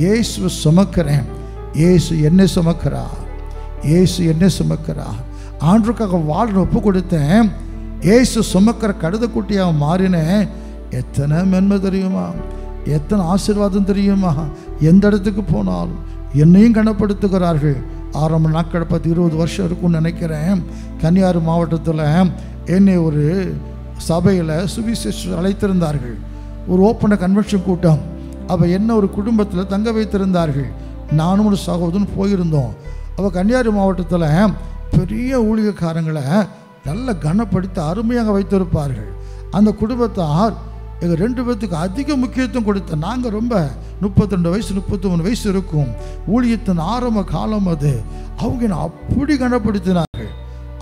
இயேசு சுமக்கிறேன். இயேசு என்னை சுமக்கிறார். இயேசு என்னை சுமக்கிறார். ஆண்டவருக்காக வாழ்ந்து ஒப்பு கொடுத்தேன். இயேசு சுமக்கிற கழுதைக்குட்டியாக மாறினேன். எத்தனை மென்மை தெரியுமா, எத்தனை ஆசீர்வாதம் தெரியுமா. எந்த இடத்துக்கு போனாலும் என்னையும் கனப்படுத்துகிறார்கள். ஆரம்ப நாட்கள் 10-20 வருஷம் இருக்கும்னு நினைக்கிறேன். கன்னியாகுமரி மாவட்டத்தில் என்னை ஒரு சபையில் சுவிசேஷர் அழைத்திருந்தார்கள். ஒரு ஓப்பன கன்வென்ஷன் கூட்டம். அப்போ என்ன ஒரு குடும்பத்தில் தங்க வைத்திருந்தார்கள். நானும் ஒரு சகோதரன் போயிருந்தோம். அப்போ கன்னியாகுமரி மாவட்டத்தில் பெரிய ஊழியக்காரங்களை நல்ல கனப்படுத்தி அருமையாக வைத்திருப்பார்கள். அந்த குடும்பத்தார் எங்கள் 2 பேர்த்துக்கு அதிக முக்கியத்துவம் கொடுத்த. நாங்கள் ரொம்ப 32 வயசு 33 வயசு இருக்கும். ஊழியத்தின் ஆரம்ப காலம் அது. அவங்க என்னை அப்படி கனப்படுத்தினார்கள்.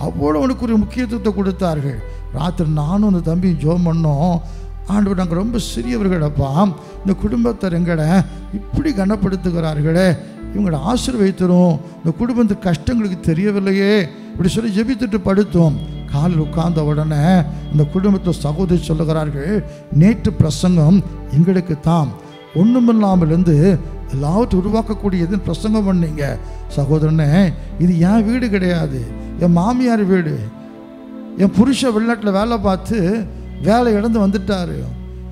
அவ்வளோ உனக்குரிய முக்கியத்துவத்தை கொடுத்தார்கள். ராத்திரி நானும் அந்த தம்பியும் ஜெபம் பண்ணோம். ஆண்டவர், நாங்கள் ரொம்ப சிறியவர்களப்பா, இந்த குடும்பத்தார் எங்களை இப்படி கனப்படுத்துகிறார்களே, இவங்களை ஆசீர்வதித்தரும். இந்த குடும்பத்துக்கு கஷ்டங்களுக்கு தெரியவில்லையே இப்படி சொல்லி ஜெபித்துட்டு படுத்தோம். காலில் உட்கார்ந்த உடனே இந்த குடும்பத்தை சகோதரி சொல்லுகிறார்கள், நேற்று பிரசங்கம் எங்களுக்கு தான் ஒன்றுமில்லாமல் இருந்து எல்லாவற்றையும் உருவாக்கக்கூடியதுன்னு பிரசங்கம் பண்ணீங்க. சகோதரனே, இது என் வீடு கிடையாது, என் மாமியார் வீடு. என் புருஷ வெளிநாட்டில் வேலை பார்த்து வேலை இழந்து வந்துட்டார்.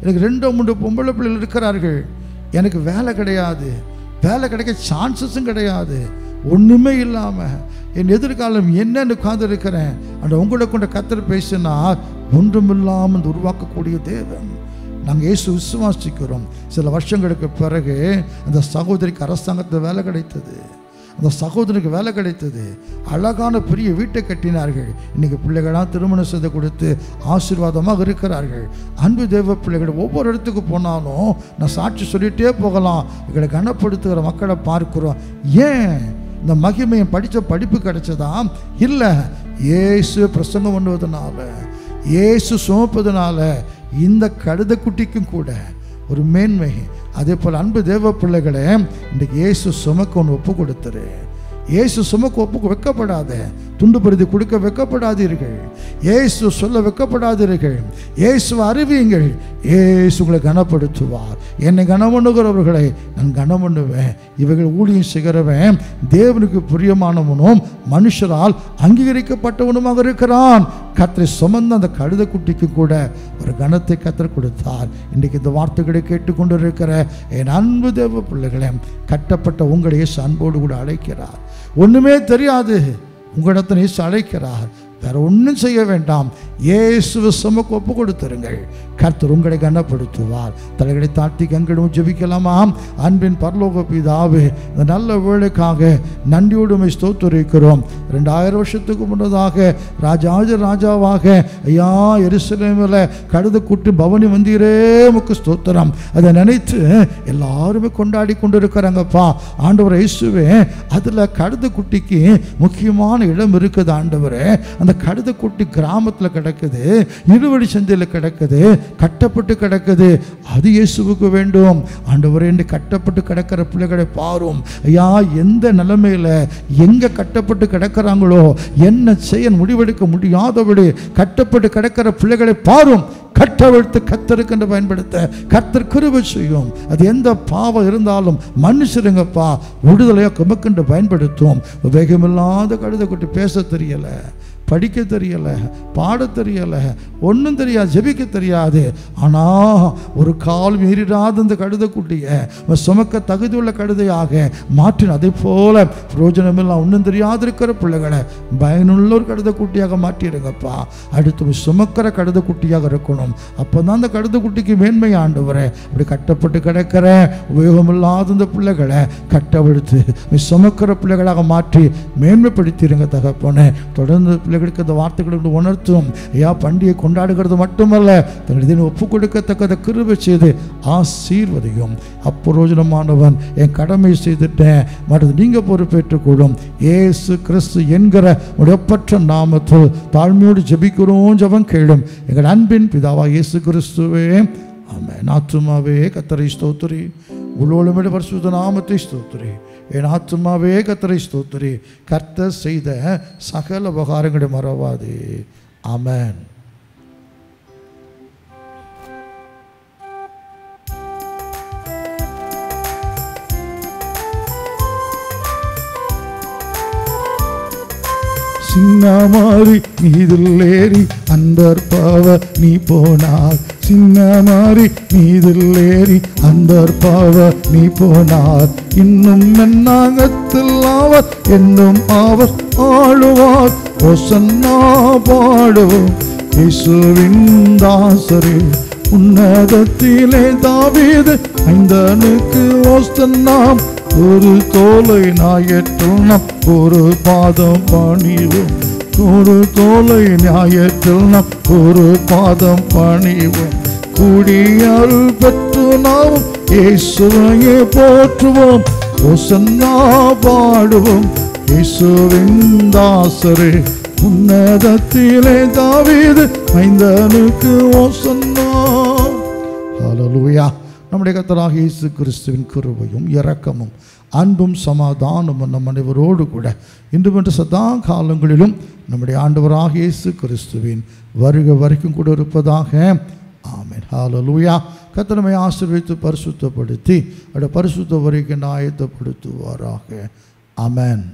எனக்கு 2-3 பொம்பளை பிள்ளைகள் இருக்கிறார்கள். எனக்கு வேலை கிடையாது, வேலை கிடைக்க சான்சஸும் கிடையாது. ஒன்றுமே இல்லாமல் என் எதிர்காலம் என்னன்னு உட்கார்ந்துருக்கிறேன். அந்த உங்களை கொண்ட கர்த்தர் பேசினார், ஒன்றுமில்லாமல் உருவாக்கக்கூடிய தேவன். நாங்கள் இயேசு விசுவாசிக்கிறோம். சில வருஷங்களுக்கு பிறகு அந்த சகோதரிக்கு அரசாங்கத்தில் வேலை கிடைத்தது. அந்த சகோதரனுக்கு வேலை கிடைத்தது. அழகான பெரிய வீட்டை கட்டினார்கள். இன்றைக்கி பிள்ளைகளாம் திருமணம் செய்து கொடுத்து ஆசீர்வாதமாக இருக்கிறார்கள். அன்பு தேவ பிள்ளைகள், ஒவ்வொரு இடத்துக்கு போனாலும் நான் சாட்சி சொல்லிகிட்டே போகலாம். எங்களை கனப்படுத்துகிற மக்களை பார்க்கிறோம். ஏன்? இந்த மகிமையை படித்த படிப்பு கிடைச்சதா? இல்லை, இயேசு பிரசங்கம் பண்ணுவதனால, இயேசு சுமப்பதனால இந்த கழுதைக்குட்டிக்கும் கூட ஒரு மேன்மை. அதே போல் அன்பு தேவ பிள்ளைகளே, இன்றைக்கு இயேசு சுமக்க ஒன்று ஒப்பு கொடுத்துரு. இயேசு சுமக்க ஒப்பு வைக்கப்படாத, துண்டு பருதி கொடுக்க வைக்கப்படாதீர்கள். இயேசு சொல்ல வைக்கப்படாதீர்கள். இயேசு அறிவியுங்கள். இயேசு உங்களை கனப்படுத்துவார். என்னை கனம் பண்ணுகிறவர்களை நான் கனம் பண்ணுவேன். இவர்கள் ஊழியம் செய்கிறவன் தேவனுக்கு பிரியமானவனும் மனுஷரால் அங்கீகரிக்கப்பட்டவனுமாக இருக்கிறான். கர்த்தரை சுமந்த அந்த கழுதைக்குட்டிக்கு கூட ஒரு கனத்தை கர்த்தர் கொடுத்தார். இன்றைக்கு இந்த வார்த்தைகளை கேட்டுக்கொண்டு இருக்கிற என் அன்பு தேவ பிள்ளைகளை, கட்டப்பட்ட உங்களை இயேசு அன்போடு கூட அழைக்கிறார். ஒன்றுமே தெரியாது, உங்களிடத்தில் இயேசு அழைக்கிறார். வேற ஒன்றும் செய்ய வேண்டாம், இயேசுவை சுமக்க ஒப்பு கொடுத்துருங்கள். கர்த்தர் உங்களை கனப்படுத்துவார். தலைகளை தாழ்த்தி கண்களும் ஜெபிக்கலாமா? அன்பின் பரலோக பிதாவே, இந்த நல்ல வேளைக்காக நன்றியோடுமை ஸ்தோத்திரிக்கிறோம். 2000 வருஷத்துக்கு முன்னதாக ராஜாவாக ஐயா எருசலேமில் கழுதைக்குட்டி பவனி வந்தீரே, உமக்கு ஸ்தோத்திரம். அதை நினைத்து எல்லாருமே கொண்டாடி கொண்டு இருக்கிறாங்கப்பா. ஆண்டவர் இயேசுவே, அதில் கழுதைக்குட்டிக்கு முக்கியமான இடம் இருக்குது ஆண்டவரே. அந்த கழுதைக்குட்டி கிராமத்தில் கிடக்குது, இருவழி சந்தையில் கிடக்குது, கட்டப்பட்டு கிடக்குது. அது இயேசுவுக்கு வேண்டும். ஆண்டவரே, என்று கட்டப்பட்டு கிடக்கிற பிள்ளைகளை பாரும் ஐயா. எந்த நிலைமையில் எங்கே கட்டப்பட்டு கிடக்கிறாங்களோ, என்ன செய்ய முடிவெடுக்க முடியாதபடி கட்டப்பட்டு கிடக்கிற பிள்ளைகளை பாரும். கட்டவிழ்த்து கர்த்தருக்கு பயன்படுத்த கர்த்தர் கிருபை செய்யும். அது எந்த பாவம் இருந்தாலும் மனுஷருங்கப்பா, விடுதலையாக குமக்கண்டு பயன்படுத்தும். வேகமில்லாத கழுதைக்குட்டி பேச தெரியல, படிக்க தெரியலை, பாட தெரியலை, ஒன்றும் தெரியாது, ஜெபிக்க தெரியாது. ஆனால் ஒரு கால் மீறிடாத அந்த கழுதைக்குட்டியை சுமக்க தகுதி உள்ள கழுதையாக மாற்றின. அதே போல பிரயோஜனமெல்லாம் ஒன்றும் தெரியாது இருக்கிற பிள்ளைகளை பயனுள்ள ஒரு கழுதைக்குட்டியாக மாற்றிடுங்கப்பா. அடுத்து சுமக்கிற கழுதைக்குட்டியாக இருக்கணும். அப்போ தான் அந்த கழுதைக்குட்டிக்கு மேன்மை ஆண்டவரே. அப்படி கட்டப்பட்டு கிடக்கிற உபயோகமில்லாத இந்த பிள்ளைகளை கட்டவிழ்த்து சுமக்கிற பிள்ளைகளாக மாற்றி மேன்மைப்படுத்திடுங்க தகப்பனே. தொடர்ந்து பிள்ளைகளுக்கு அந்த வார்த்தைகளை உணர்த்தும். ஐயா, பண்டிகை கொண்டாடுகிறது மட்டுமல்ல, தங்கள் இதை ஒப்பு கொடுக்கத்தக்கதை கிருபை செய்து ஆசீர்வதியும். அப்பிரயோஜனமானவன், என் கடமை செய்துட்டேன், மற்றது நீங்கள் பொறுப்பேற்றுக்கூடும். இயேசு கிறிஸ்து என்கிற உடையப்பற்ற நாமத்தில் தாழ்மையோடு ஜெபிக்கிறோம். ஜெபம் கேளும் எங்கள் அன்பின் பிதாவா இயேசு கிறிஸ்துவே, ஆமென். ஆத்துமாவே கர்த்தரை ஸ்தோத்திரி, உள்ளோளமிட பரிசுத்த நாமத்தை ஸ்தோத்திரி. என் ஆத்துமாவே கர்த்தரை ஸ்தோத்திரி, கர்த்தர் செய்த சகல உபகாரங்களை மறவாதே. ஆமென். சின்னமாரி மீதில் ஏறி அன்பர் பாவ நீ போனார். சின்னமாரி மீதில் ஏறி அன்பர் பாவ நீ போனார். இன்னும் என்னாகத்தில் அவர் என்னும் அவர் ஆளுவார். ஒசன்னா பாடுவோம் இயேசுவின் தாசரே. உன்னதத்திலே தாவீது ஐந்தனுக்கு ஓஸ்தன்னாம். ஒரு தோலை நாயற்றில் நாம் ஒரு பாதம் பணிவோம். ஒரு தோலை நியாயத்தில் நாம் ஒரு பாதம் பணிவோம். குடியருள் பெற்று நாம் இயேசுவையே போற்றுவோம். ஒசன்னா பாடுவோம் இயேசுவின் தாசரே. உன்னதத்திலே தாவீது ஐந்தனுக்கு ஓசன்னா. ஹல்லேலூயா. நம்முடைய கர்த்தராகிய இயேசு கிறிஸ்துவின் கிருபையும் இரக்கமும் அன்பும் சமாதானமும் நம் அனைவரோடு கூட இன்று சதா காலங்களிலும் நம்முடைய ஆண்டவராகிய இயேசு கிறிஸ்துவின் வருகை வரைக்கும் கூட இருப்பதாக. ஆமென். ஹல்லேலூயா. கர்த்தர் நம்மை ஆசீர்வதித்து பரிசுத்தப்படுத்தி அவருடைய பரிசுத்த வரைக்கும் ஆயத்தப்படுத்துவாராக. ஆமென்.